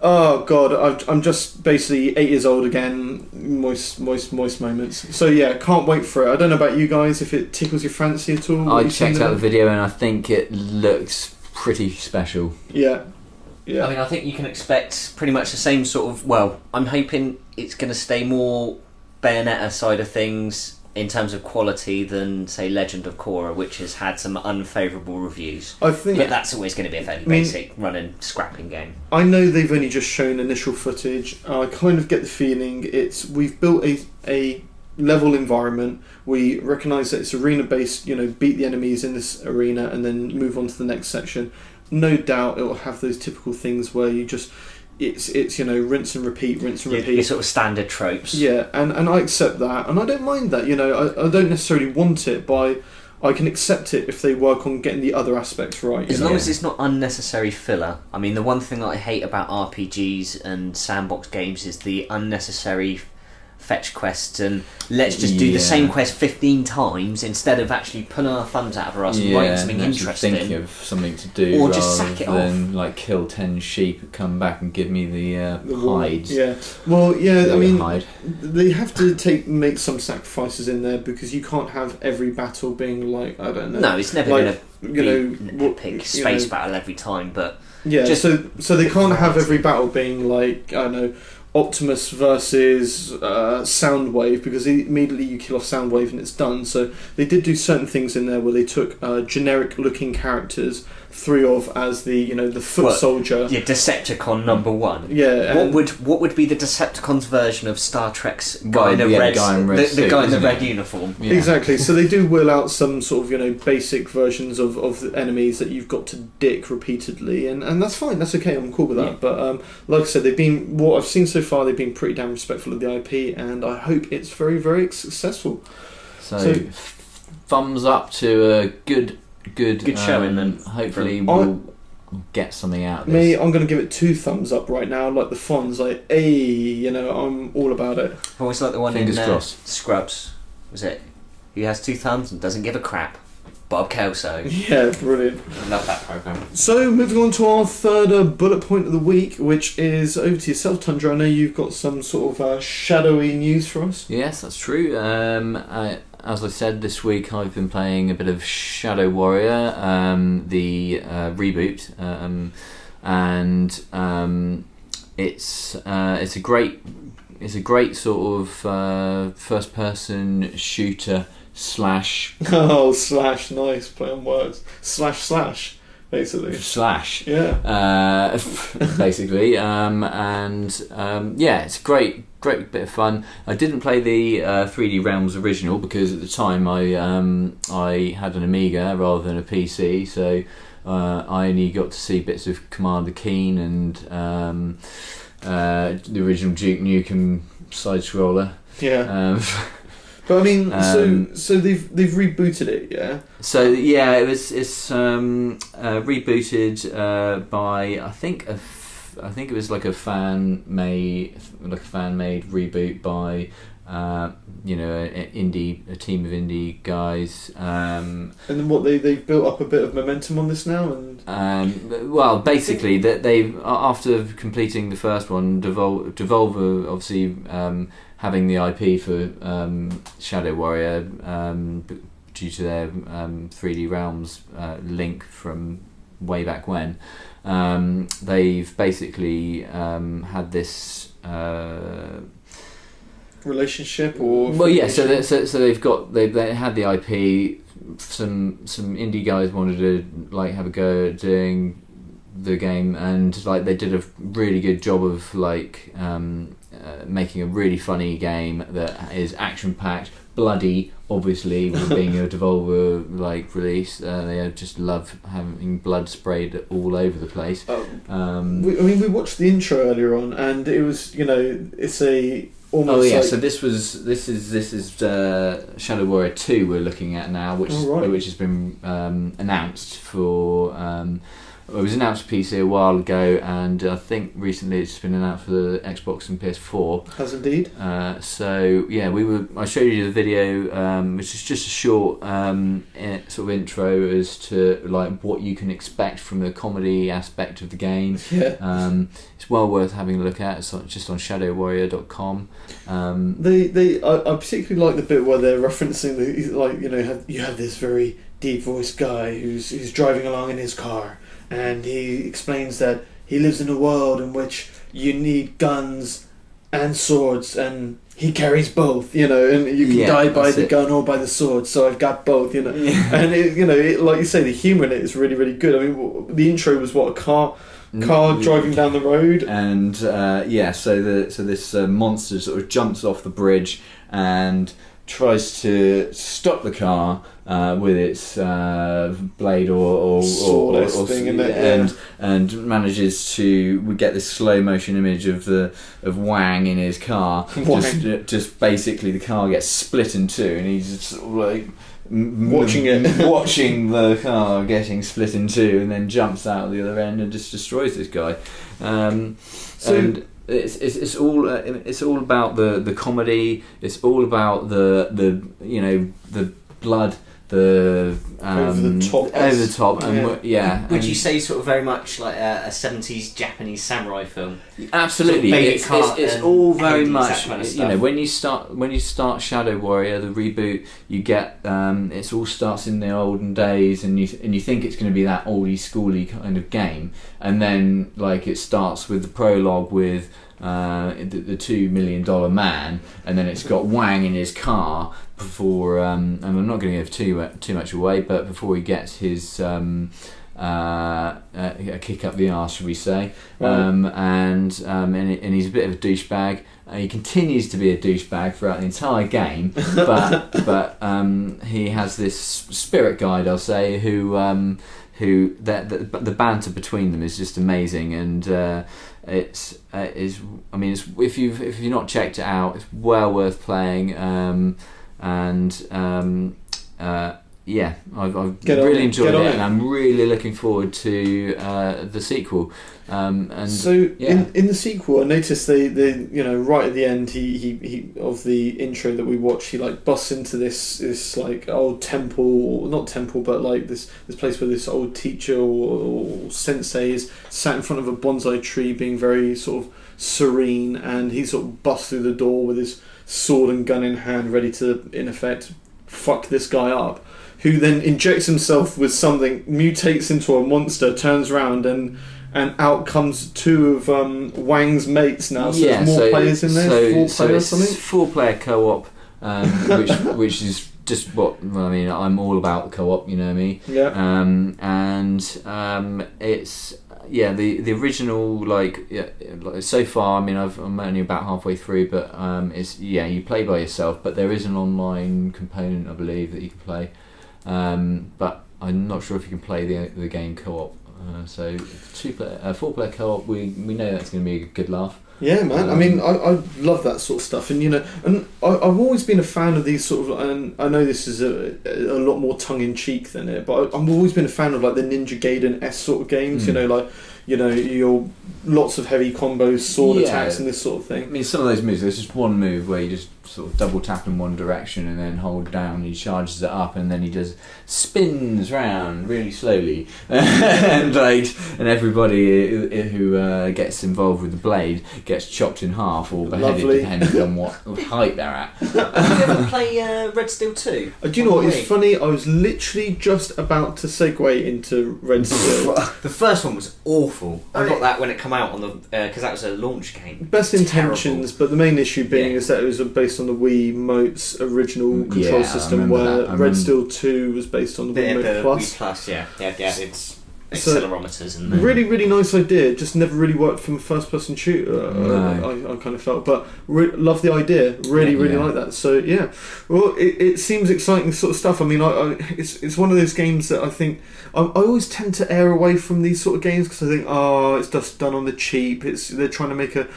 Oh god, I'm just basically 8 years old again. Moist moments. So yeah, can't wait for it. I don't know about you guys, if it tickles your fancy at all. I checked out the video and I think it looks pretty special. Yeah. I mean, I think you can expect pretty much the same sort of. Well, I'm hoping it's going to stay more Bayonetta side of things in terms of quality than, say, Legend of Korra, which has had some unfavourable reviews. I think, but that's always going to be a fairly basic running scrapping game. I know they've only just shown initial footage. I kind of get the feeling we've built a level environment. We recognise that it's arena based. Beat the enemies in this arena and then move on to the next section. No doubt it will have those typical things where you just it's rinse and repeat. Your sort of standard tropes. Yeah, and I accept that, and I don't mind that. I don't necessarily want it, but I can accept it if they work on getting the other aspects right. As long as it's not unnecessary filler. I mean, the one thing that I hate about RPGs and sandbox games is the unnecessary fetch quests and let's just do the same quest 15 times instead of actually pulling our thumbs out of our ass and writing something interesting. Thinking of something to do, or just sack it than off. like kill 10 sheep, come back and give me the hides. Yeah, well, yeah. I mean, hide. they have to make some sacrifices in there because you can't have every battle being like, I don't know. No, it's never like, going to be an epic space battle every time, but so they can't have every battle being like, I don't know, Optimus versus Soundwave, because immediately you kill off Soundwave and it's done. So they did do certain things in there where they took generic looking characters, 3 of as the foot soldier. Yeah, Decepticon number 1. Yeah. What would be the Decepticons version of Star Trek's guy in a red suit, the guy in the red uniform? Yeah. Exactly. So they do will out some sort of basic versions of the enemies that you've got to dick repeatedly, and that's fine. That's okay. I'm cool with that. Yeah. But like I said, what I've seen so far, they've been pretty damn respectful of the IP, and I hope it's very, very successful. So thumbs up to a good showing, then. Hopefully we'll get something out of this. Me, I'm going to give it 2 thumbs up right now, like the Fonz, like, hey, I'm all about it. I always like the one Fingers in crossed. Scrubs, was it? Who has 2 thumbs and doesn't give a crap. Bob Kelso. Yeah, brilliant. I love that programme. So, moving on to our third bullet point of the week, which is over to yourself, Tundra. I know you've got some sort of shadowy news for us. Yes, that's true. As I said, this week I've been playing a bit of Shadow Warrior, the reboot, and it's a great sort of first-person shooter slash. Oh, slash! Nice play on words. Slash. Basically. Slash. Yeah. Basically, it's a great bit of fun. I didn't play the 3D Realms original because at the time I had an Amiga rather than a PC, so I only got to see bits of Commander Keen and the original Duke Nukem side scroller. Yeah. But I mean, so they've rebooted it, yeah. So yeah, it's rebooted by I think it was like a fan made reboot by a team of indie guys. And then what they've built up a bit of momentum on this now, and well, basically that they've after completing the first one, Devolver obviously. Having the IP for Shadow Warrior due to their 3D Realms link from way back when, they've basically had this relationship, or well, yeah. So they had the IP. Some indie guys wanted to like have a go at doing the game, and like they did a really good job of like. Making a really funny game that is action-packed, bloody, obviously, with being a Devolver like release. They just love having blood sprayed all over the place. We watched the intro earlier on, and it was it's a almost. Oh yeah, like... so this is Shadow Warrior 2 we're looking at now, which has been announced for. It was announced for PC a while ago, and I think recently it's been announced for the Xbox and PS4. Has indeed. So yeah, I showed you the video, which is just a short sort of intro as to like what you can expect from the comedy aspect of the game. Yeah. It's well worth having a look at. It's just on shadowwarrior.com. I particularly like the bit where they're referencing you have this very deep voiced guy who's driving along in his car. And he explains that he lives in a world in which you need guns and swords, and he carries both, and you can die by the gun or by the sword, so I've got both, And like you say, the humour in it is really, really good. I mean, the intro was a car driving down the road, and so this monster sort of jumps off the bridge and tries to stop the car with its blade or thing in it, and manages to get this slow motion image of Wang in his car. Just basically the car gets split in two, and he's just sort of like watching the car getting split in two, and then jumps out the other end and just destroys this guy. it's all about the comedy. It's all about the blood, the over the top, and would you say sort of very much like a 70s Japanese samurai film? Absolutely, sort of it's all very 80s, much, that kind of stuff. when you start Shadow Warrior, the reboot, you get it all starts in the olden days, and you think it's going to be that oldie schooly kind of game, and then like it starts with the prologue with the $2 million man, and then it's got Wang in his car before, and I'm not going to give too much away, but before he gets his a kick up the arse, shall we say, and he's a bit of a douchebag. He continues to be a douchebag throughout the entire game, but he has this spirit guide, I'll say, who the banter between them is just amazing, and if you've not checked it out, it's well worth playing, I've really enjoyed it, and I'm really looking forward to the sequel. In the sequel, I noticed they right at the end, he of the intro that we watched, he like busts into this like old temple, not temple, but like this place where this old teacher or sensei is sat in front of a bonsai tree, being very sort of serene, and he sort of busts through the door with his sword and gun in hand, ready to, in effect, fuck this guy up, who then injects himself with something, mutates into a monster, turns around, and out comes two of Wang's mates now. So there's more players in there. 4 players, something. It's 4-player co-op, which is just what I mean. I'm all about co-op. You know me. Yeah. It's the original so far. I mean, I'm only about halfway through, but it's you play by yourself, but there is an online component, I believe, that you can play. But I'm not sure if you can play the game co-op. So 4-player co-op, we know that's going to be a good laugh. Yeah, man. I mean, I love that sort of stuff, and and I've always been a fan of these sort of. And I know this is a lot more tongue in cheek than it, but I've always been a fan of like the Ninja Gaiden-esque sort of games. You're lots of heavy combos, sword attacks, and this sort of thing. I mean, some of those moves, there's just one move where you just sort of double tap in one direction and then hold down, and he charges it up, and then he just spins round really slowly, and everybody who gets involved with the blade gets chopped in half or beheaded, depending on what height they're at. Did you ever play Red Steel 2? Do you know what? It's funny, I was literally just about to segue into Red Steel. The first one was awful. I got that when it came out on the because that was a launch game. Best intentions, but the main issue being is that it was based on the Wii Mote's original control system, where Red Steel 2 was based on the Wii Mote Plus. Wii Plus, it's accelerometers and really, really nice idea. Just never really worked from a first-person shooter. I kind of felt, but love the idea. Really like that. So yeah, well, it seems exciting sort of stuff. I mean, it's one of those games that I think I always tend to err away from these sort of games, because I think it's just done on the cheap. They're trying to make a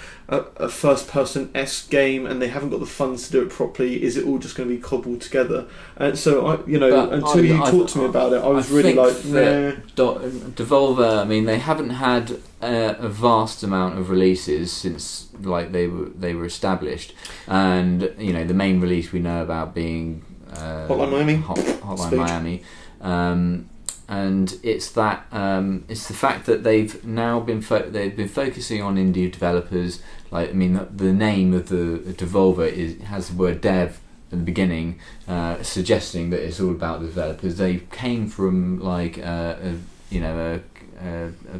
first-person-esque game, and they haven't got the funds to do it properly. Is it all just going to be cobbled together? And so until you talked to me about it, I was really like, nah. Devolver, I mean, they haven't had a vast amount of releases since they were established, and the main release we know about being Hotline Miami. Hotline Miami. And it's the fact that they've now been focusing on indie developers. The name of the Devolver has the word dev at the beginning, suggesting that it's all about the developers. They came from a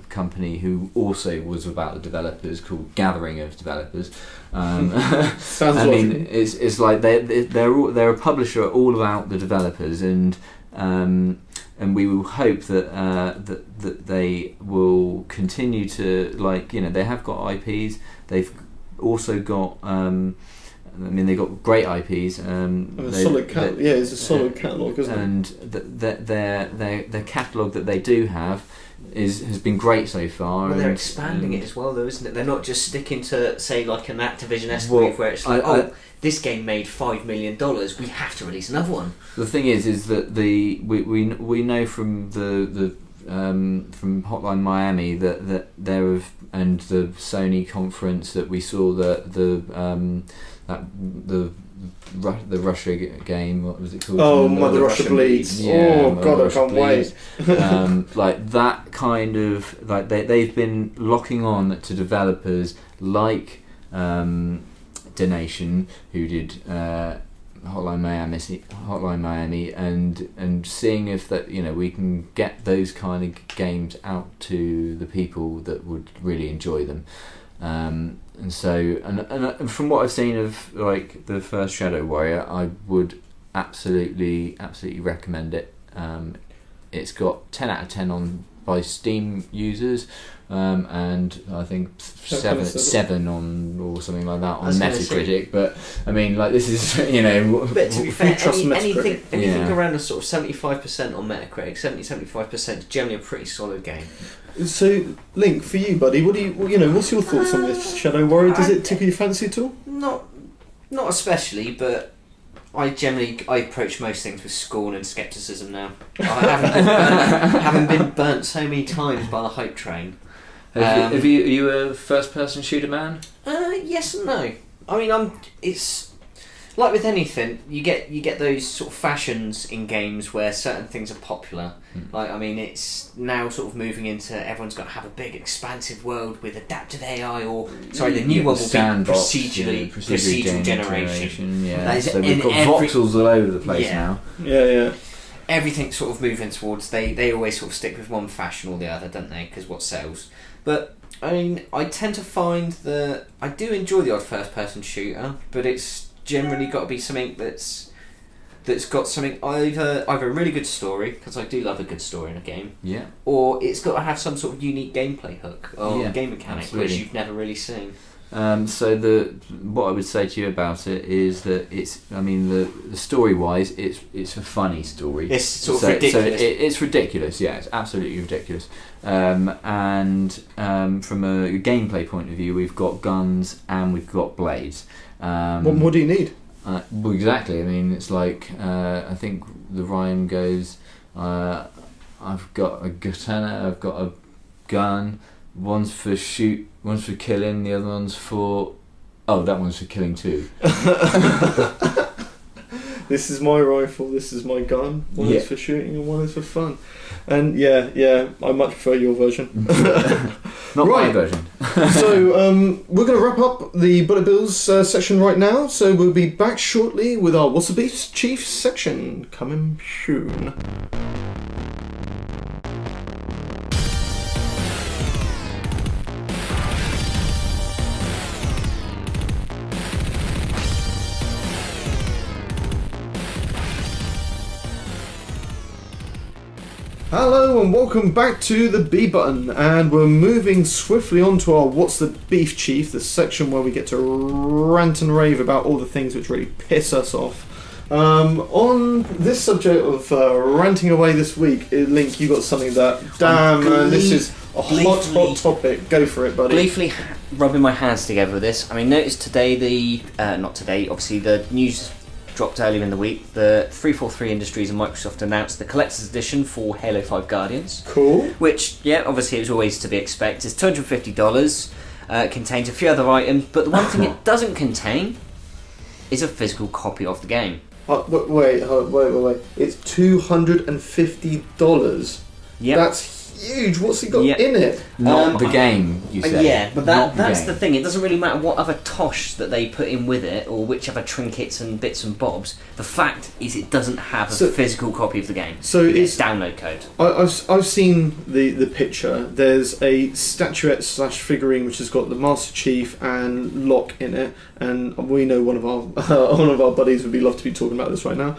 company who also was about the developers, called Gathering of Developers. Sounds it's like they're a publisher all about the developers, and we will hope that they will continue to they have got IPs. They've also got they've got great IPs. It's a solid catalogue, isn't it? And their catalogue that they do have has been great so far. Well, they're expanding it as well, though, isn't it? They're not just sticking to, say, like an Activision-esque move where it's like, this game made $5 million, we have to release another one. The thing is that we know from the from Hotline Miami that there have, and the Sony conference that we saw the Russia game. What was it called? Oh, Mother Russia Bleeds. Yeah, oh God, I can't wait. Like that kind of like they've been locking on to developers like Donation, who did Hotline Miami, and seeing if that we can get those kind of games out to the people that would really enjoy them. And so, and from what I've seen of like the first Shadow Warrior, I would absolutely recommend it. It's got 10 out of 10 by Steam users, and I think seven on or something like that on Metacritic. But I mean, like this is But to be fair, anything Yeah. around a sort of 75% on Metacritic, 70-75% is generally a pretty solid game. So, Link, for you, buddy, what do you what's your thoughts on this Shadow Warrior? Does it tickle your fancy at all? Not especially, but I approach most things with scorn and scepticism now. I haven't been burnt so many times by the hype train. Are you a first-person shooter man? Yes and no. I mean, it's like with anything, you get those sort of fashions in games where certain things are popular. Like, I mean, it's now sort of moving into everyone's got to have a big, expansive world with adaptive AI, or the new one will be procedural generation. Yeah, so we've got voxels all over the place now. Yeah. Everything's sort of moving towards. They always sort of stick with one fashion or the other, don't they? Because what sells. But I mean, I tend to find that I do enjoy the odd first-person shooter, but it's generally got to be something that's got something either a really good story, because I do love a good story in a game, or it's got to have some sort of unique gameplay hook or game mechanic which you've never really seen. So what I would say to you about it is that the story wise it's a funny story. It's sort of ridiculous. So it's ridiculous. Yeah, it's absolutely ridiculous. And from a gameplay point of view, we've got guns and we've got blades. What more do you need? Well, exactly. I mean, it's like I think the rhyme goes, I've got a katana, I've got a gun. One's for killing, the other one's for... Oh, that one's for killing too. This is my rifle, this is my gun. One is for shooting and one is for fun. And yeah, I much prefer your version. Not my version. So we're going to wrap up the Bullet Bills section right now. So we'll be back shortly with our What's the Beef Chief section coming soon. Hello and welcome back to the B button, and we're moving swiftly on to our What's the Beef Chief, the section where we get to rant and rave about all the things which really piss us off. On this subject of ranting away this week, Link, you got something that, this is a hot topic. Go for it, buddy. Gleefully rubbing my hands together with this. I mean, notice today obviously the news dropped earlier in the week. The 343 Industries and Microsoft announced the collector's edition for Halo 5 Guardians. Cool. Which, obviously it was always to be expected. It's $250. Contains a few other items, but the one thing it doesn't contain is a physical copy of the game. Wait. It's $250. Yeah. That's huge. What's he got in it? Not the game, you say. Yeah, but that's the thing. It doesn't really matter what other tosh that they put in with it, or which other trinkets and bits and bobs. The fact is, it doesn't have a physical copy of the game. So it's download code. I've seen the picture. There's a statuette / figurine which has got the Master Chief and Locke in it, and we know one of our buddies would love to be talking about this right now.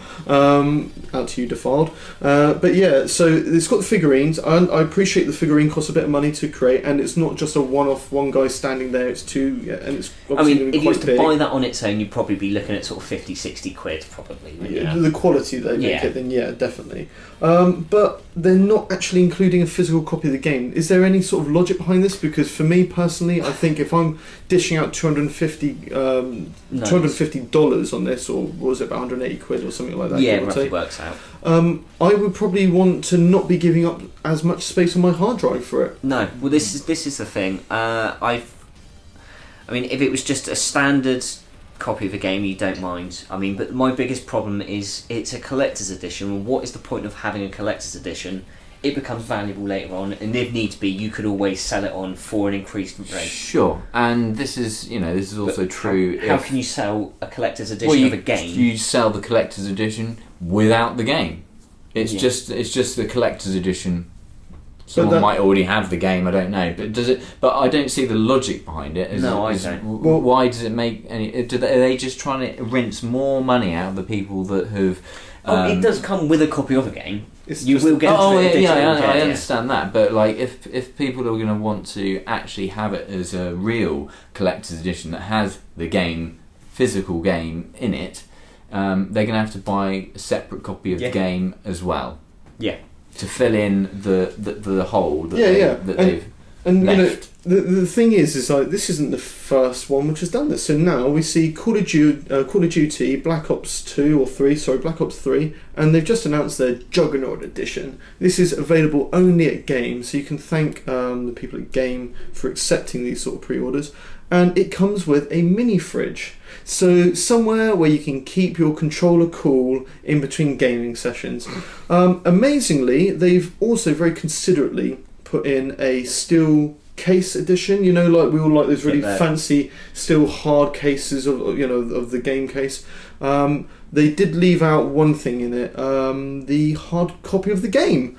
Out to you, Defiled. But yeah, so it's got the figurines. I appreciate the figurine costs a bit of money to create, and it's not just a one-off, one guy standing there. It's two, and it's obviously if you were to big. buy that on its own, you'd probably be looking at sort of 50-60 quid, probably. The quality they make it, then definitely. But they're not actually including a physical copy of the game. Is there any sort of logic behind this? Because for me personally, I think if I'm dishing out $250 on this, or was it about 180 quid or something like that? Yeah, roughly works out. I would probably want to not be giving up as much space space on my hard drive for it. No, well, this is the thing. I mean, if it was just a standard copy of a game, you don't mind. I mean, but my biggest problem is it's a collector's edition. Well, what is the point of having a collector's edition? It becomes valuable later on, and if needs be, you could always sell it on for an increased rate. Sure, and this is also true. How can you sell a collector's edition of a game? You sell the collector's edition without the game. It's just the collector's edition. Someone might already have the game. I don't know, but does it? But I don't see the logic behind it. I don't. Well, why does it make any? Are they just trying to rinse more money out of the people that have? It does come with a copy of a game. You will get. I understand that, but like if people are going to want to actually have it as a real collector's edition that has the game, physical game in it, they're going to have to buy a separate copy of the game as well. Yeah. To fill in the hole that they've and left. The thing is like this isn't the first one which has done this. So now we see Call of Duty Black Ops 2 or 3, Black Ops 3, and they've just announced their Juggernaut edition. This is available only at Game, so you can thank the people at Game for accepting these sort of pre-orders. And it comes with a mini fridge. So somewhere where you can keep your controller cool in between gaming sessions. Amazingly, they've also very considerately put in a steel case edition. Like we all like those really fancy steel hard cases of the game case. They did leave out one thing in it: the hard copy of the game.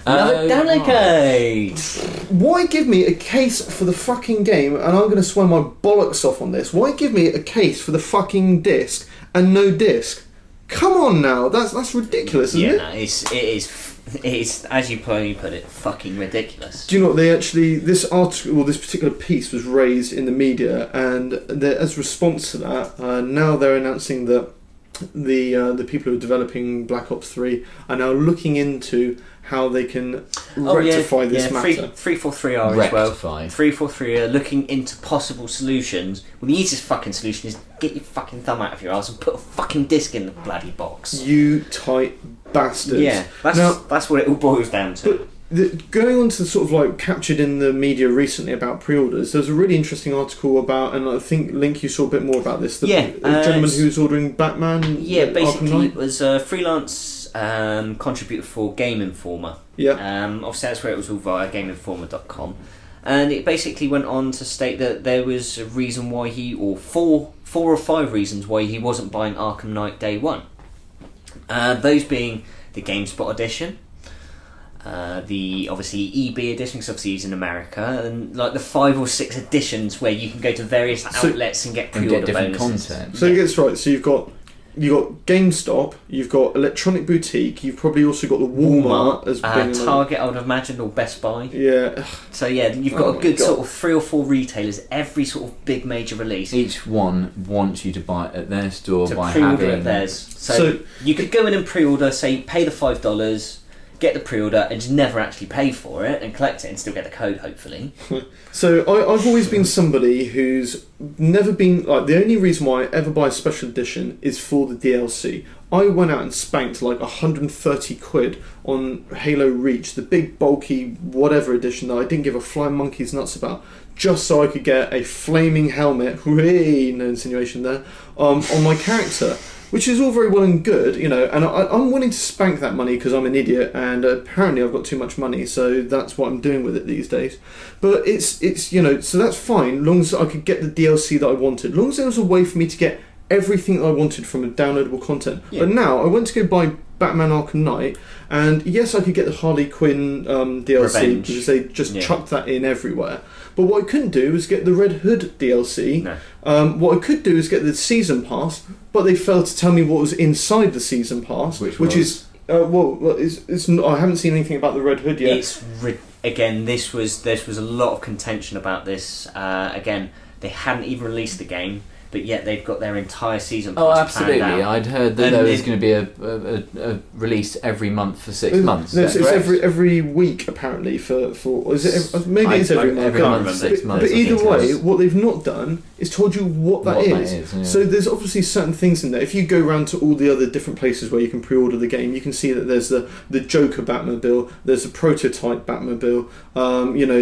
Another download case. Why give me a case for the fucking game? And I'm going to swear my bollocks off on this. Why give me a case for the fucking disc and no disc? Come on now, that's ridiculous, isn't it? No, it is, as you put it, fucking ridiculous. Do you know what, this particular piece was raised in the media, and as a response to that, now they're announcing that the people who are developing Black Ops 3 are now looking into how they can rectify this matter. 343 are as well. 343 are looking into possible solutions. Well, the easiest fucking solution is get your fucking thumb out of your ass and put a fucking disc in the bloody box. You tight bastards. Yeah, that's what it all boils down to. But going on to sort of like captured in the media recently about pre-orders, there's a really interesting article about, and I think Link, you saw a bit more about this. The gentleman who was ordering Batman. Yeah, basically it was a freelance contributor for Game Informer. Yeah. Obviously that's where it was all via GameInformer.com, and it basically went on to state that there was a reason why four or five reasons why he wasn't buying Arkham Knight day one. Those being the GameSpot edition. The obviously EB edition, because obviously he's in America, and like the 5 or 6 editions where you can go to various outlets and get pre-order different bonuses. content. So it gets right. So you've got GameStop, you've got Electronic Boutique, you've probably also got the Walmart as being Target, I would imagine, or Best Buy. Yeah. So yeah, you've got a good sort of 3 or 4 retailers. Every sort of big major release. Each one wants you to buy it at their store by pre-order having at theirs. So you could go in and pre-order, say, pay the $5. Get the pre-order and just never actually pay for it and collect it and still get the code, hopefully. So I've always been somebody who's never been like, the only reason why I ever buy a special edition is for the DLC. I went out and spanked like 130 quid on Halo Reach, the big bulky whatever edition that I didn't give a flying monkey's nuts about, just so I could get a flaming helmet, no insinuation there, on my character. Which is all very well and good, and I'm willing to spank that money because I'm an idiot, and apparently I've got too much money, so that's what I'm doing with it these days. But it's so that's fine, as long as I could get the DLC that I wanted, as long as there was a way for me to get everything that I wanted from a downloadable content. Yeah. But now I went to go buy Batman Arkham Knight, and yes, I could get the Harley Quinn DLC Revenge. because they just chucked that in everywhere. But what I couldn't do was get the Red Hood DLC. No. What I could do is get the Season Pass, but they failed to tell me what was inside the Season Pass, which is it's not, I haven't seen anything about the Red Hood yet. Again, there was a lot of contention about this. Again, they hadn't even released the game. but yet they've got their entire season Oh, pass absolutely. planned out. I'd heard that And there was going to be a release every month for 6 months. No, Is that it's correct? every week apparently for is it maybe it's every month. Every can't month, remember. 6 months. But I either think it way, is. what they've not done is told you what that is. Yeah. So there's obviously certain things in there. If you go around to all the other different places where you can pre-order the game, you can see that there's the Joker Batmobile, there's a prototype Batmobile.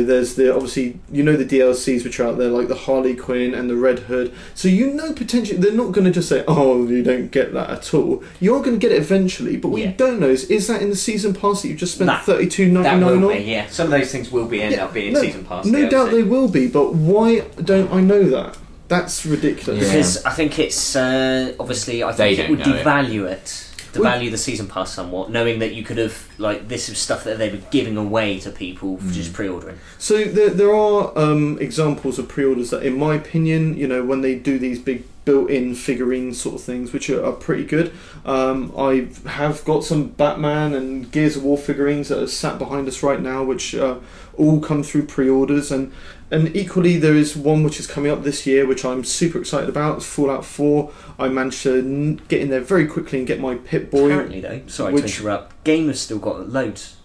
There's the obviously the DLCs which are out there like the Harley Quinn and the Red Hood. So potentially they're not going to just say, oh, you don't get that at all. You're going to get it eventually. But what you don't know is that in the season pass that you just spent $32.99 That will on? be, yeah. Some of those things will be end up being season pass. No DLC. doubt they will be, but why don't I know that? That's ridiculous. Yeah. Because I think it's obviously I think it would devalue the season pass somewhat, knowing that you could have this is stuff that they were giving away to people for just pre-ordering. So there are examples of pre-orders that, in my opinion, when they do these big built-in figurine sort of things, which are pretty good. I have got some Batman and Gears of War figurines that are sat behind us right now, which all come through pre-orders, and equally there is one which is coming up this year, which I'm super excited about. It's Fallout 4. I managed to get in there very quickly and get my Pip-Boy. Apparently, though, sorry to interrupt, Game has still got loads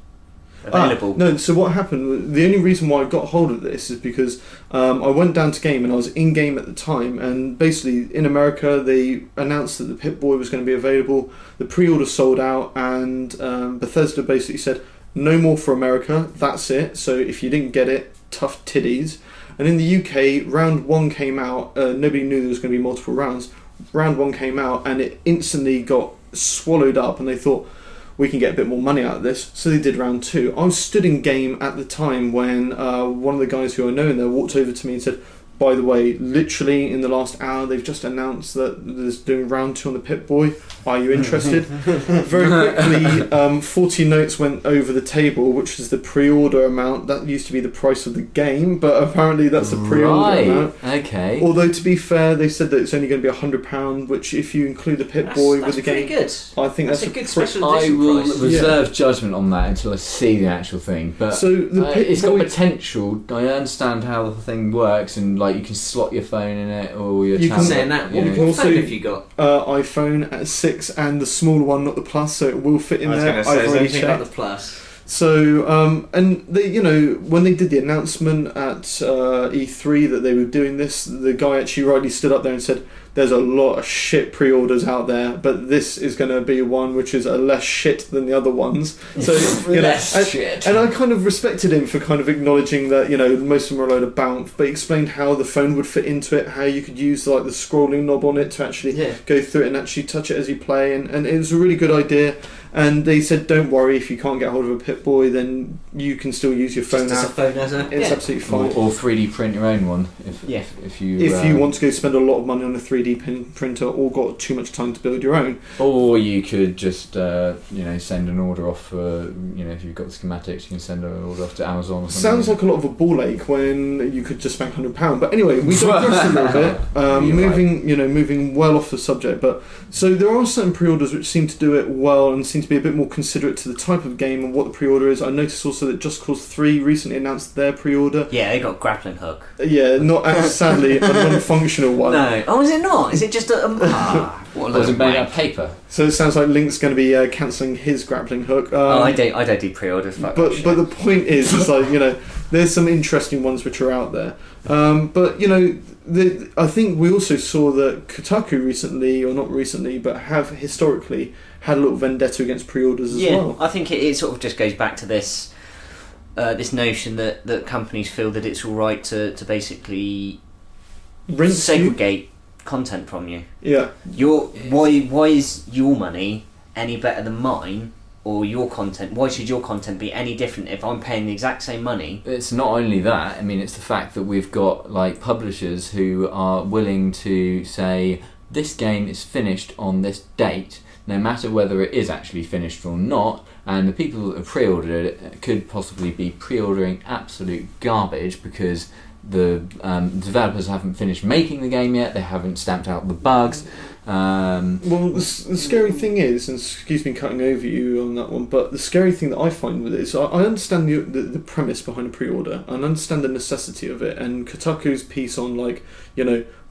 available. No, so what happened, the only reason why I got hold of this is because I went down to Game and I was in Game at the time, and basically in America they announced that the Pip-Boy was going to be available. The pre-order sold out, and Bethesda basically said no more for America, that's it. So if you didn't get it, tough titties. And in the UK, round 1 came out. Nobody knew there was going to be multiple rounds. Round 1 came out and it instantly got swallowed up, and they thought, we can get a bit more money out of this, so they did round 2. I was stood in Game at the time when one of the guys who I know in there walked over to me and said, by the way, literally in the last hour they've just announced that there's doing round 2 on the Pip-Boy. Are you interested? Very quickly, 40 notes went over the table, which is the pre-order amount. That used to be the price of the game, but apparently that's the pre-order amount. Okay. Although, to be fair, they said that it's only going to be £100, which if you include the Pip-Boy with the game, good. I think that's a good special I edition will price. reserve judgment on that until I see the actual thing. But So the it's got Pip-Boy- potential. I understand how the thing works, and you can slot your phone in it or your You can- tablet. Saying that, you what can also- phone have you got? iPhone at 6 and the smaller one, not the Plus, so it will fit in there. I've already checked. the Plus. So, and they, when they did the announcement at E3 that they were doing this, the guy actually rightly stood up there and said, there's a lot of shit pre-orders out there, but this is going to be one which is a less shit than the other ones. So, Shit. and I kind of respected him for kind of acknowledging that, most of them are a load of bounce, but he explained how the phone would fit into it, how you could use the scrolling knob on it to actually go through it and actually touch it as you play, and it was a really good idea. And they said, don't worry, if you can't get hold of a Pip-Boy, then you can still use your phone Just as app. a phone as a... It's absolutely fine. Or 3D print your own one if you want to go spend a lot of money on a 3D printer or got too much time to build your own. Or you could just send an order off for if you've got the schematics, you can send an order off to Amazon or something. Sounds like a lot of a ball ache when you could just spend £100. But anyway, we digress a little bit. Moving well off the subject. But so there are certain pre-orders which seem to do it well and seem to be a bit more considerate to the type of game and what the pre-order is. I noticed also that Just Cause 3 recently announced their pre-order. Yeah, they got grappling hook. Yeah, not sadly a non-functional one. No. Oh, is it not? Is it just a... what a Was load it of made wank. out of paper? So it sounds like Link's going to be cancelling his grappling hook. I don't do pre-orders. Fuck But that shit. the point is there's some interesting ones which are out there. I think we also saw that Kotaku recently, or not recently, but have historically had a little vendetta against pre-orders as well. I think it sort of just goes back to this this notion that companies feel that it's all right to basically Rinse you. segregate content from you. Yeah. Why is your money any better than mine? Or your content, why should your content be any different if I'm paying the exact same money? It's not only that, I mean, it's the fact that we've got publishers who are willing to say this game is finished on this date, no matter whether it is actually finished or not, and the people that have pre-ordered it could possibly be pre-ordering absolute garbage because the developers haven't finished making the game yet, they haven't stamped out the bugs. Well, the scary thing is, and excuse me cutting over you on that one, but the scary thing that I find with it is I understand the premise behind a pre-order, and I understand the necessity of it, and Kotaku's piece on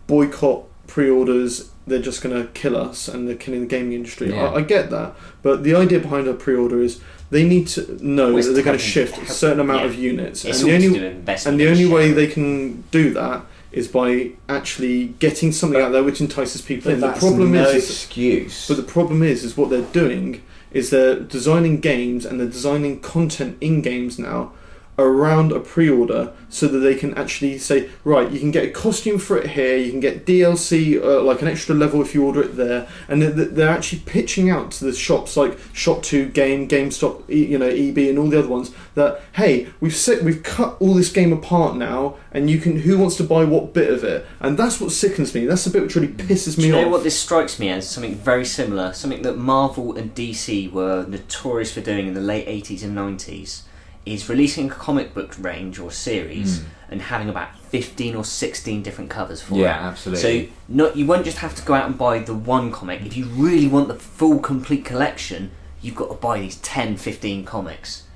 boycott pre-orders, they're just going to kill us and they're killing the gaming industry. Yeah. I get that, but the idea behind a pre-order is they need to know that they're going to shift a certain amount of units, It's and all the to only do with investment and the in only way share. they can do that is by actually getting something out there which entices people in. The problem no is, excuse. but the problem is what they're doing is they're designing games and they're designing content in games now around a pre-order so that they can actually say, right, you can get a costume for it here, you can get DLC, like an extra level if you order it there, and they're actually pitching out to the shops like Shop2, GameStop, EB, and all the other ones that, hey, we've cut all this game apart now, and who wants to buy what bit of it? And that's what sickens me. That's the bit which really pisses me off. Do you know what this strikes me as? Something very similar, something that Marvel and DC were notorious for doing in the late 80s and 90s. Is releasing a comic book range or series and having about 15 or 16 different covers for it. Yeah, absolutely. So you won't just have to go out and buy the one comic. If you really want the full, complete collection, you've got to buy these 10, 15 comics.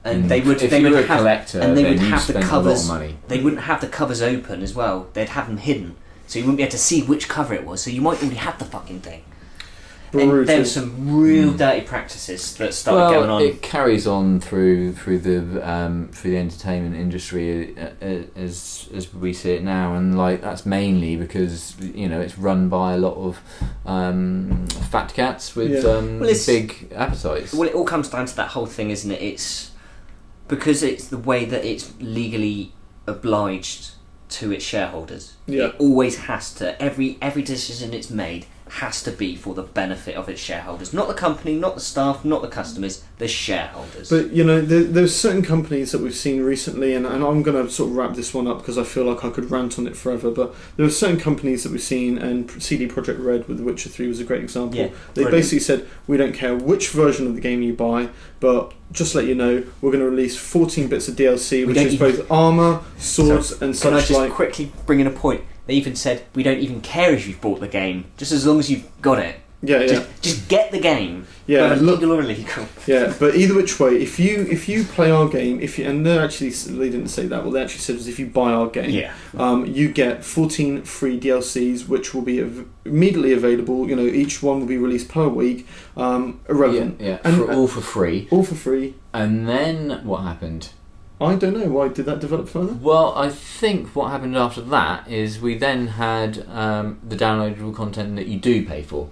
And they would if they you would were a have collector, and they then would you have the spent covers. a lot of money. They wouldn't have the covers open as well. They'd have them hidden, so you wouldn't be able to see which cover it was. So you might already have the fucking thing. And there's some real dirty practices that started going on. It carries on through the entertainment industry as we see it now, and like that's mainly because it's run by a lot of fat cats with big appetites. Well, it all comes down to that whole thing, isn't it? It's because it's the way that it's legally obliged to its shareholders. Yeah. It always has to. Every decision it's made has to be for the benefit of its shareholders, not the company, not the staff, not the customers, the shareholders. But there's certain companies that we've seen recently, and I'm going to sort of wrap this one up because I feel like I could rant on it forever. But there are certain companies that we've seen, and CD Projekt Red with The Witcher 3 was a great example. Yeah, they brilliant. basically said, we don't care which version of the game you buy, but just to let you know, we're going to release 14 bits of DLC, which is both armour, swords, and such. Can I just like quickly bring in a point? They even said, we don't even care if you've bought the game, just as long as you've got it. Yeah. Just get the game. Yeah, whether legal or illegal. Yeah, but either which way, if you play our game, and they didn't say that. What they actually said was, if you buy our game, you get 14 free DLCs, which will be immediately available. Each one will be released per week. Irrelevant. Yeah. And, all for free. All for free. And then what happened? I don't know. Why did that develop further? Well, I think what happened after that is we then had the downloadable content that you do pay for.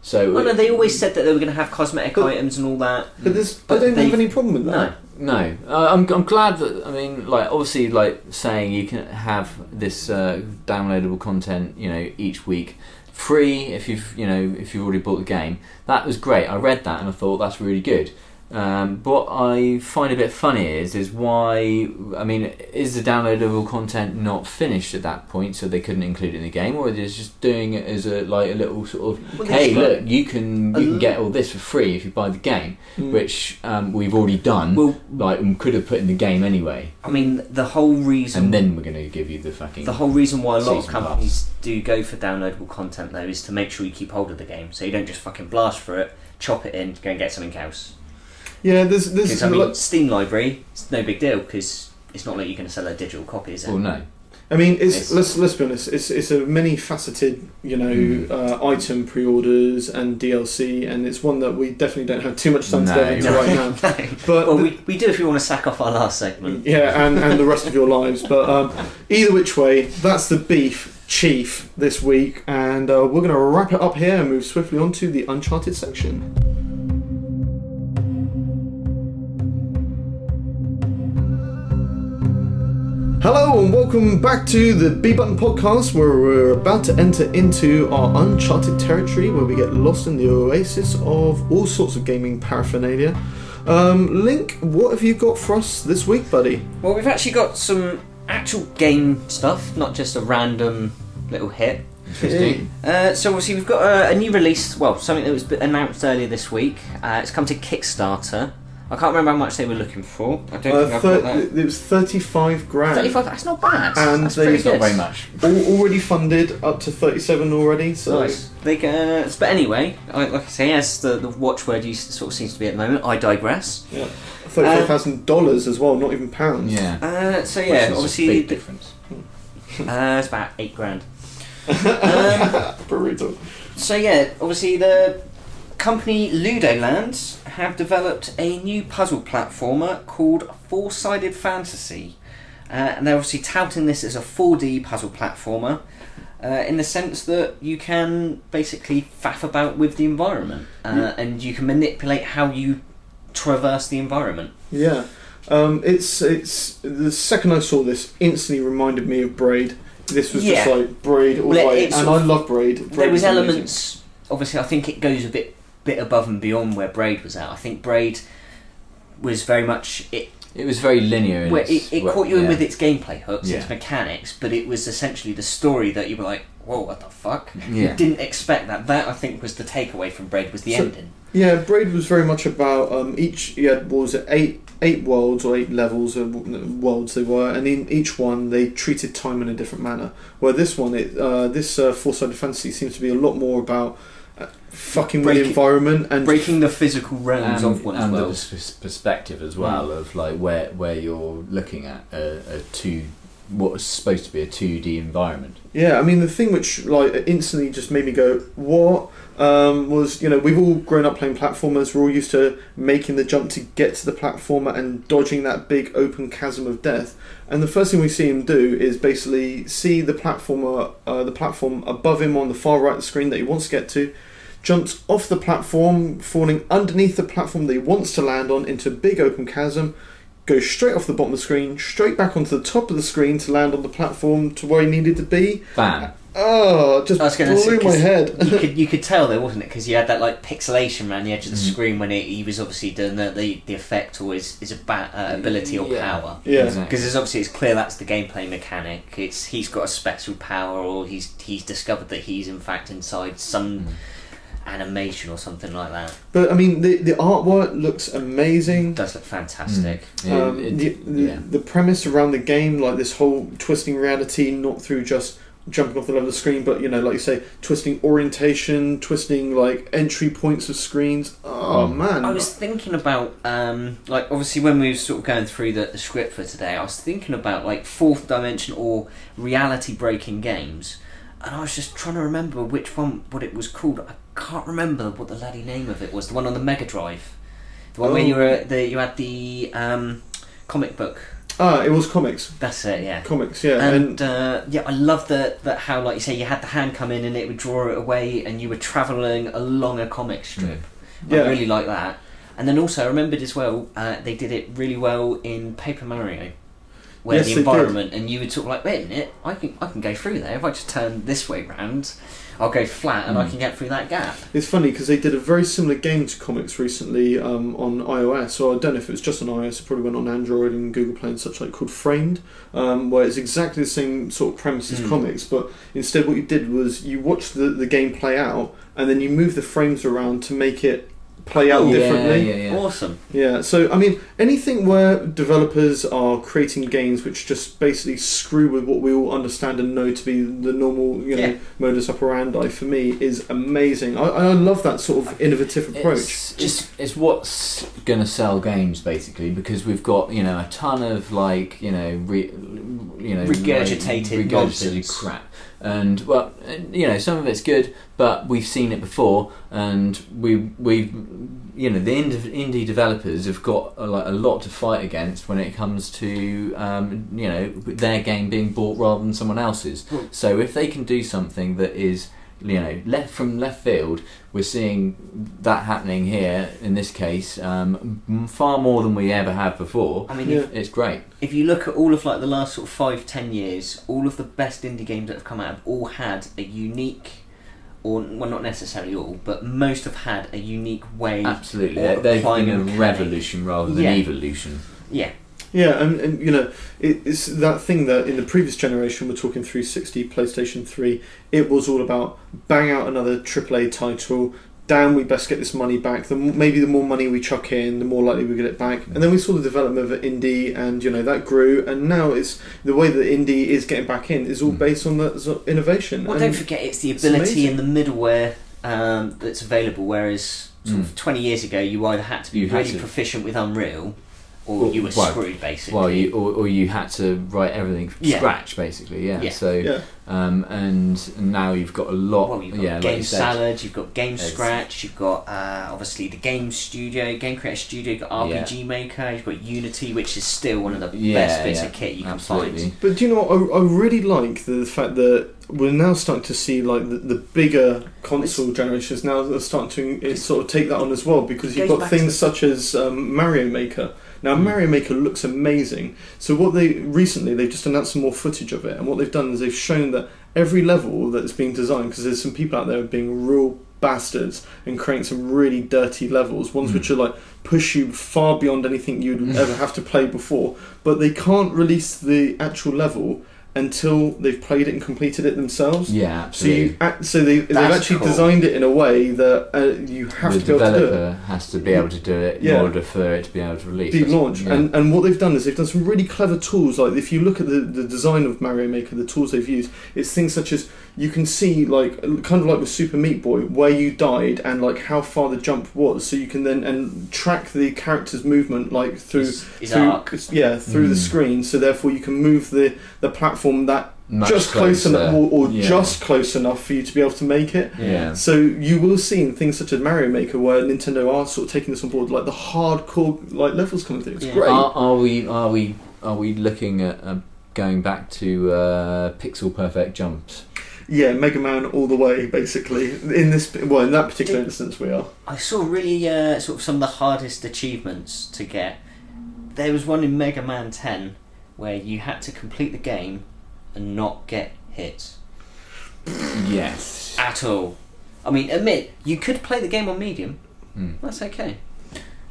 So no, they always said that they were going to have cosmetic items and all that. But I don't have any problem with that. No. I'm glad that, obviously, saying you can have this downloadable content, each week free if you've already bought the game. That was great. I read that and I thought that's really good. But what I find a bit funny is why, is the downloadable content not finished at that point, so they couldn't include it in the game, or is just doing it as a little sort of, hey, look, you can get all this for free if you buy the game, which we've already done, and could have put in the game anyway. The whole reason, and then we're going to give you the fucking. The whole reason why a lot of companies do go for downloadable content though is to make sure you keep hold of the game, so you don't just fucking blast for it, chop it in, go and get something else. Yeah, there's Steam library, it's no big deal because it's not like you're going to sell a digital copy, is it? Well, no. Let's be honest. It's a many-faceted, item pre-orders and DLC, and it's one that we definitely don't have too much time to delve into right now. No. But we do if you want to sack off our last segment. Yeah, and the rest of your lives. But either which way, that's the beef chief this week, and we're going to wrap it up here and move swiftly on to the Uncharted section. Hello and welcome back to the B Button Podcast, where we're about to enter into our uncharted territory, where we get lost in the oasis of all sorts of gaming paraphernalia. Link, what have you got for us this week, buddy? Well, we've actually got some actual game stuff, not just a random little hit. Interesting. So obviously we've got a new release, something that was announced earlier this week. It's come to Kickstarter. I can't remember how much they were looking for. I don't think I've got that. It was 35 grand. 35, that's not bad. And that's pretty good. Not very much. Already funded up to 37 already. So. Nice. But anyway, like I say, as the watchword sort of seems to be at the moment, I digress. Yeah. $35,000 as well, not even pounds. Yeah. Obviously big difference. it's about £8 grand. Brutal. So yeah, obviously the company Ludoland have developed a new puzzle platformer called Four-Sided Fantasy. And they're obviously touting this as a 4D puzzle platformer in the sense that you can basically faff about with the environment and you can manipulate how you traverse the environment. Yeah. It's the second I saw this, instantly reminded me of Braid. This was just like Braid all the way, and I love Braid. There was elements. Obviously, I think it goes a bit above and beyond where Braid was at. I think Braid was very much it. It was very linear. It caught you in with its gameplay hooks, its mechanics, but it was essentially the story that you were like, "Whoa, what the fuck?" Yeah. You didn't expect that. That I think was the takeaway from Braid was the ending. Yeah, Braid was very much about each. You had, what was it, eight worlds or 8 levels of worlds they were, and in each one they treated time in a different manner. Where this one, this Four-Sided Fantasy seems to be a lot more about fucking with the environment and breaking the physical realms of one's world. The perspective as well of like where you're looking at what was supposed to be a 2D environment. Yeah, I mean the thing which like instantly just made me go, what? Was, we've all grown up playing platformers. We're all used to making the jump to get to the platformer and dodging that big open chasm of death. And the first thing we see him do is basically see the platform above him on the far right of the screen that he wants to get to, jumps off the platform, falling underneath the platform that he wants to land on into a big open chasm, goes straight off the bottom of the screen, straight back onto the top of the screen to land on the platform to where he needed to be. Bam. Oh, just blew my head. you could tell there, wasn't it? Because you had that like pixelation around the edge of the screen when he was obviously doing the effect or his ability or power. Yeah, because obviously it's clear that's the gameplay mechanic. He's got a special power, or he's discovered that he's in fact inside some animation or something like that. But I mean, the artwork looks amazing. It does look fantastic. The premise around the game, like this whole twisting reality, not through just jumping off the level of the screen, but like you say, twisting orientation, twisting like entry points of screens. Oh man! I was thinking about like obviously when we were sort of going through the script for today, I was thinking about like fourth dimension or reality breaking games, and I was just trying to remember what it was called. I can't remember what the bloody name of it was. The one on the Mega Drive, the one where you had the comic book. It was comics. That's it, yeah. Comics, yeah. And I love that how, like you say, you had the hand come in and it would draw it away and you were travelling along a comic strip. I really like that. And then also, I remembered as well, they did it really well in Paper Mario. Where the environment, and you would sort of like, wait a minute, I can go through there. If I just turn this way round, I'll go flat and I can get through that gap. It's funny because they did a very similar game to comics recently on iOS, or I don't know if it was just on iOS, it probably went on Android and Google Play and such, like called Framed, where it's exactly the same sort of premise as comics, but instead what you did was you watched the game play out and then you move the frames around to make it play out differently. Yeah. Awesome. Yeah, so I mean, anything where developers are creating games which just basically screw with what we all understand and know to be the normal, modus operandi, for me is amazing. I love that sort of innovative approach. It's what's going to sell games basically, because we've got a ton of like regurgitated nonsense crap. And some of it's good, but we've seen it before, and we've the indie developers have got a lot to fight against when it comes to their game being bought rather than someone else's. So if they can do something that is left field, we're seeing that happening here in this case far more than we ever have before. I mean, it's great. If you look at all of like the last sort of 5-10 years, all of the best indie games that have come out have all had a unique, or well, not necessarily all, but most have had a unique way. Absolutely, they've been a revolution rather than evolution. Yeah. Yeah, and it's that thing that in the previous generation, we're talking 360, PlayStation 3, it was all about bang out another AAA title, damn, we best get this money back. Maybe the more money we chuck in, the more likely we get it back. And then we saw the development of indie, and that grew, and now it's the way that indie is getting back in is all based on that sort of innovation. Well, don't forget, it's the ability and the middleware that's available, whereas sort of 20 years ago, you either had to be really proficient with Unreal, or you were screwed basically. Well, you had to write everything from scratch basically. Yeah. So and now you've got a lot. Well, you've got Game Salad, you've got Game Scratch, you've got obviously the Game Creator Studio, you've got RPG Maker, you've got Unity, which is still one of the best bits of kit you can find. But do you know what? I really like the fact that we're now starting to see like the bigger console generations now are starting to sort of take that on as well, because you've got things such as Mario Maker. Now Mario Maker looks amazing. So what they've just announced some more footage of it, and what they've done is they've shown that every level that's being designed, because there's some people out there being real bastards and creating some really dirty levels, ones which are like push you far beyond anything you'd ever have to play before, but they can't release the actual level until they've played it and completed it themselves. Yeah, absolutely. They've actually designed it in a way that you have to be able to do it. The developer has to be able to do it in order for it to be able to release. Be launched. And what they've done is they've done some really clever tools. Like if you look at the design of Mario Maker, the tools they've used, it's things such as you can see, like kind of like with Super Meat Boy, where you died and like how far the jump was, so you can then track the character's movement like through the screen. So therefore you can move the platform that much just close enough or just close enough for you to be able to make it. Yeah. So you will see in things such as Mario Maker where Nintendo are sort of taking this on board, like the hardcore like levels coming through. It's great. Are we looking at going back to pixel perfect jumps? Yeah, Mega Man all the way, basically. In that particular instance, we are. I saw really sort of some of the hardest achievements to get. There was one in Mega Man 10 where you had to complete the game and not get hit. Yes. At all. I mean, admit, you could play the game on medium. That's okay.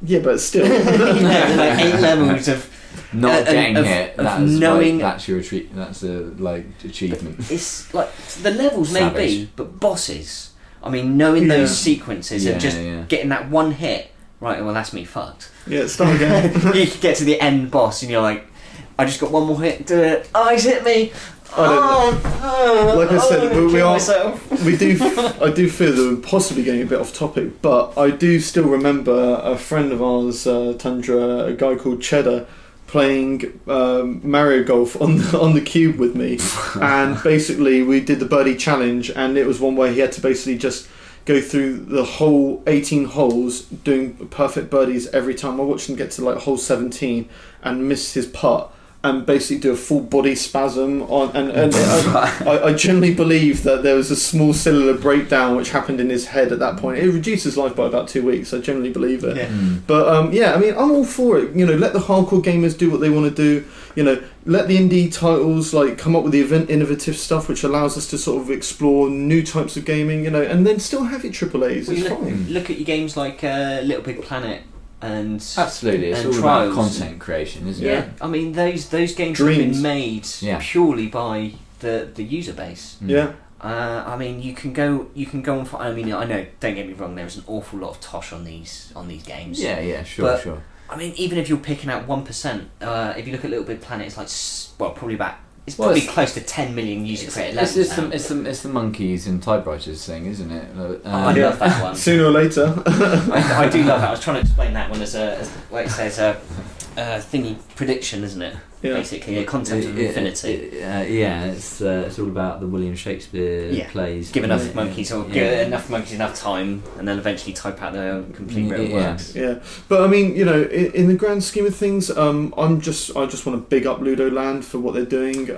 Yeah, but still. Like 8 levels of not getting hit. That's your that's a achievement. It's like the levels may be, but bosses. I mean, knowing those sequences and just getting that one hit. Right, well, that's me fucked. Yeah, start again. You get to the end boss and you're like, I just got one more hit. Do it. Oh, he's hit me. Like I said, I do fear that we're possibly getting a bit off topic, but I do still remember a friend of ours, Tundra, a guy called Cheddar, playing Mario Golf on the cube with me, and basically we did the birdie challenge, and it was one where he had to basically just go through the whole 18 holes doing perfect birdies every time. I watched him get to like hole 17 and miss his putt and basically do a full body spasm on, and I generally believe that there was a small cellular breakdown which happened in his head at that point. It reduced his life by about 2 weeks. I generally believe it. But I mean, I'm all for it. You know, let the hardcore gamers do what they want to do. You know, let the indie titles like come up with the innovative stuff which allows us to sort of explore new types of gaming. You know, and then still have your AAA's. It's fine. Look at your games like Little Big Planet. And absolutely, it's all Trials. about content creation, isn't it? Yeah, I mean those games have been made purely by the user base. Yeah. I mean, you can go on. I mean, I know. Don't get me wrong. There's an awful lot of tosh on these games. Yeah, sure. I mean, even if you're picking out 1%, if you look at Little Big Planet, it's like probably about. It's probably close to 10 million user created levels. It's the monkeys and typewriters thing, isn't it? I do love that one. Sooner or later. I do love that. I was trying to explain that one as like it says a thingy prediction, isn't it? Yeah. Basically, a concept of infinity. It's all about the William Shakespeare plays. Give enough monkeys enough time, and they'll eventually type out their own complete real works. Yeah, but I mean, you know, in the grand scheme of things, I just want to big up Ludo Land for what they're doing.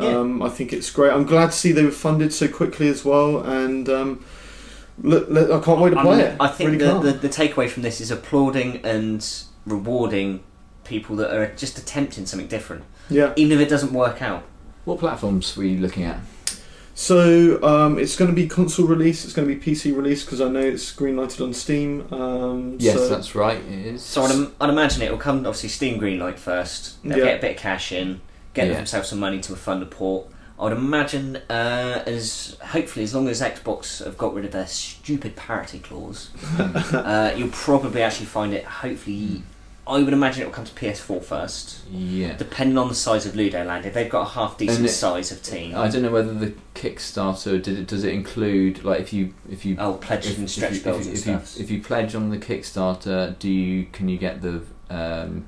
I think it's great. I'm glad to see they were funded so quickly as well, and I can't wait to play it. I think the takeaway from this is applauding and rewarding people that are just attempting something different. Yeah. Even if it doesn't work out. What platforms were you looking at? So it's going to be console release. It's going to be PC release because I know it's green-lighted on Steam. Yes, that's right. It is. So I'd imagine it will come obviously Steam greenlight first. They'll get a bit of cash in, get themselves some money to fund a port. I'd imagine hopefully as long as Xbox have got rid of their stupid parity clause, you'll probably actually find it. Hopefully. I would imagine it will come to PS4 first. Yeah. Depending on the size of Ludo Land, if they've got a half decent size of team. I don't know whether the Kickstarter does it include like if you pledge and stretch goals and stuff. If you pledge on the Kickstarter, can you get the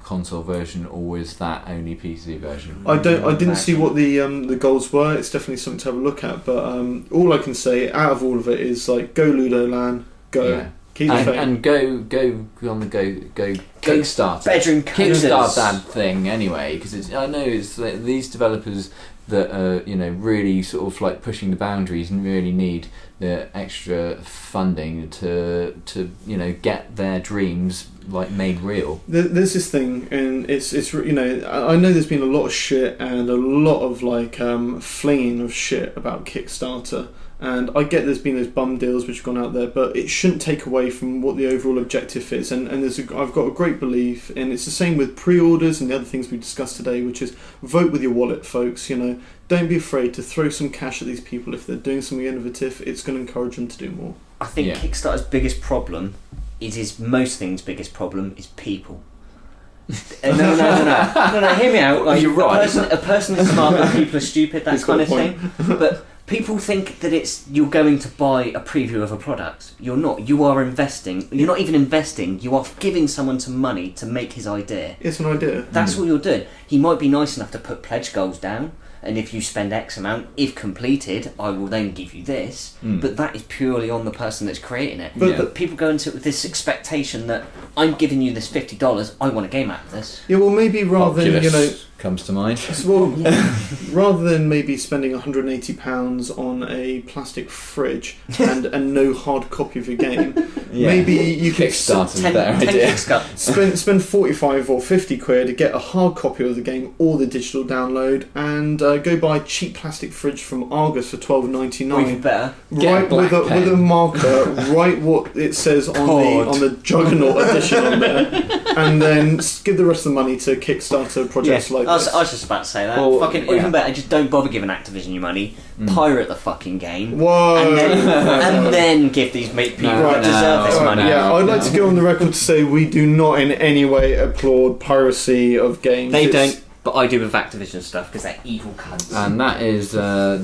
console version, or is that only PC version? I didn't see what the goals were. It's definitely something to have a look at. But all I can say out of all of it is like, go Ludoland, go. Yeah. Keep the faith. And go on the go Kickstarter. Bedroom coders. Kickstart that thing anyway, because I know it's like these developers that are really sort of like pushing the boundaries and really need the extra funding to get their dreams like made real. There's this thing, and it's I know there's been a lot of shit and a lot of like flinging of shit about Kickstarter. And I get there's been those bum deals which have gone out there, but it shouldn't take away from what the overall objective is. And I've got a great belief, and it's the same with pre-orders and the other things we discussed today, which is vote with your wallet, folks. Don't be afraid to throw some cash at these people if they're doing something innovative. It's going to encourage them to do more. I think Kickstarter's biggest problem is most things' biggest problem is people. No, hear me out. Like, you're right. A person is smart, but people are stupid. That kind of thing. But people think that you're going to buy a preview of a product. You're not. You are investing. You're not even investing. You are giving someone some money to make his idea. It's an idea. That's what you're doing. He might be nice enough to put pledge goals down, and if you spend X amount, if completed, I will then give you this. But that is purely on the person that's creating it. But people go into it with this expectation that I'm giving you this $50, I want a game out of this. Yeah, well, maybe rather than comes to mind. Well, rather than maybe spending £180 on a plastic fridge and no hard copy of your game, maybe you could Kickstarter's a better idea. spend 45 or 50 quid to get a hard copy of the game or the digital download, and go buy a cheap plastic fridge from Argos for $12.99. Even better, right, with a marker, write what it says on the Juggernaut edition on there, and then give the rest of the money to Kickstarter projects like. I was just about to say that. Even better, just don't bother giving Activision your money. Pirate the fucking game. Whoa! And then give these people that deserve this money. Yeah, I'd like to go on the record to say we do not in any way applaud piracy of games. They don't. But I do with Activision stuff because they're evil cunts. And that is the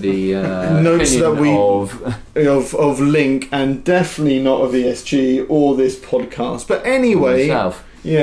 notes that of Link, and definitely not of ESG or this podcast. But anyway, you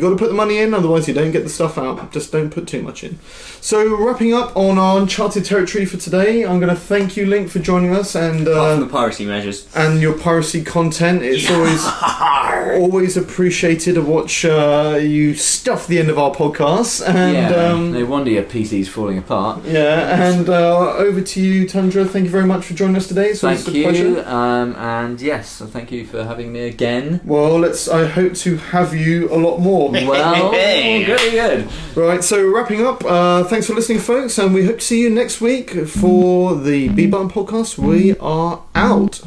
got to put the money in, otherwise you don't get the stuff out. Just don't put too much in. So wrapping up on our Uncharted territory for today, I'm going to thank you, Link, for joining us, and apart from the piracy measures and your piracy content. It's always appreciated to watch you stuff the end of our podcast. And no wonder your PC's falling apart. Yeah, and over to you, Tundra. Thank you very much for joining us today. It's always a pleasure. And yes, thank you for having me again. Well, I hope to have you a lot more. Well, good. Right, so wrapping up, thanks for listening, folks, and we hope to see you next week for the B Button podcast. We are out.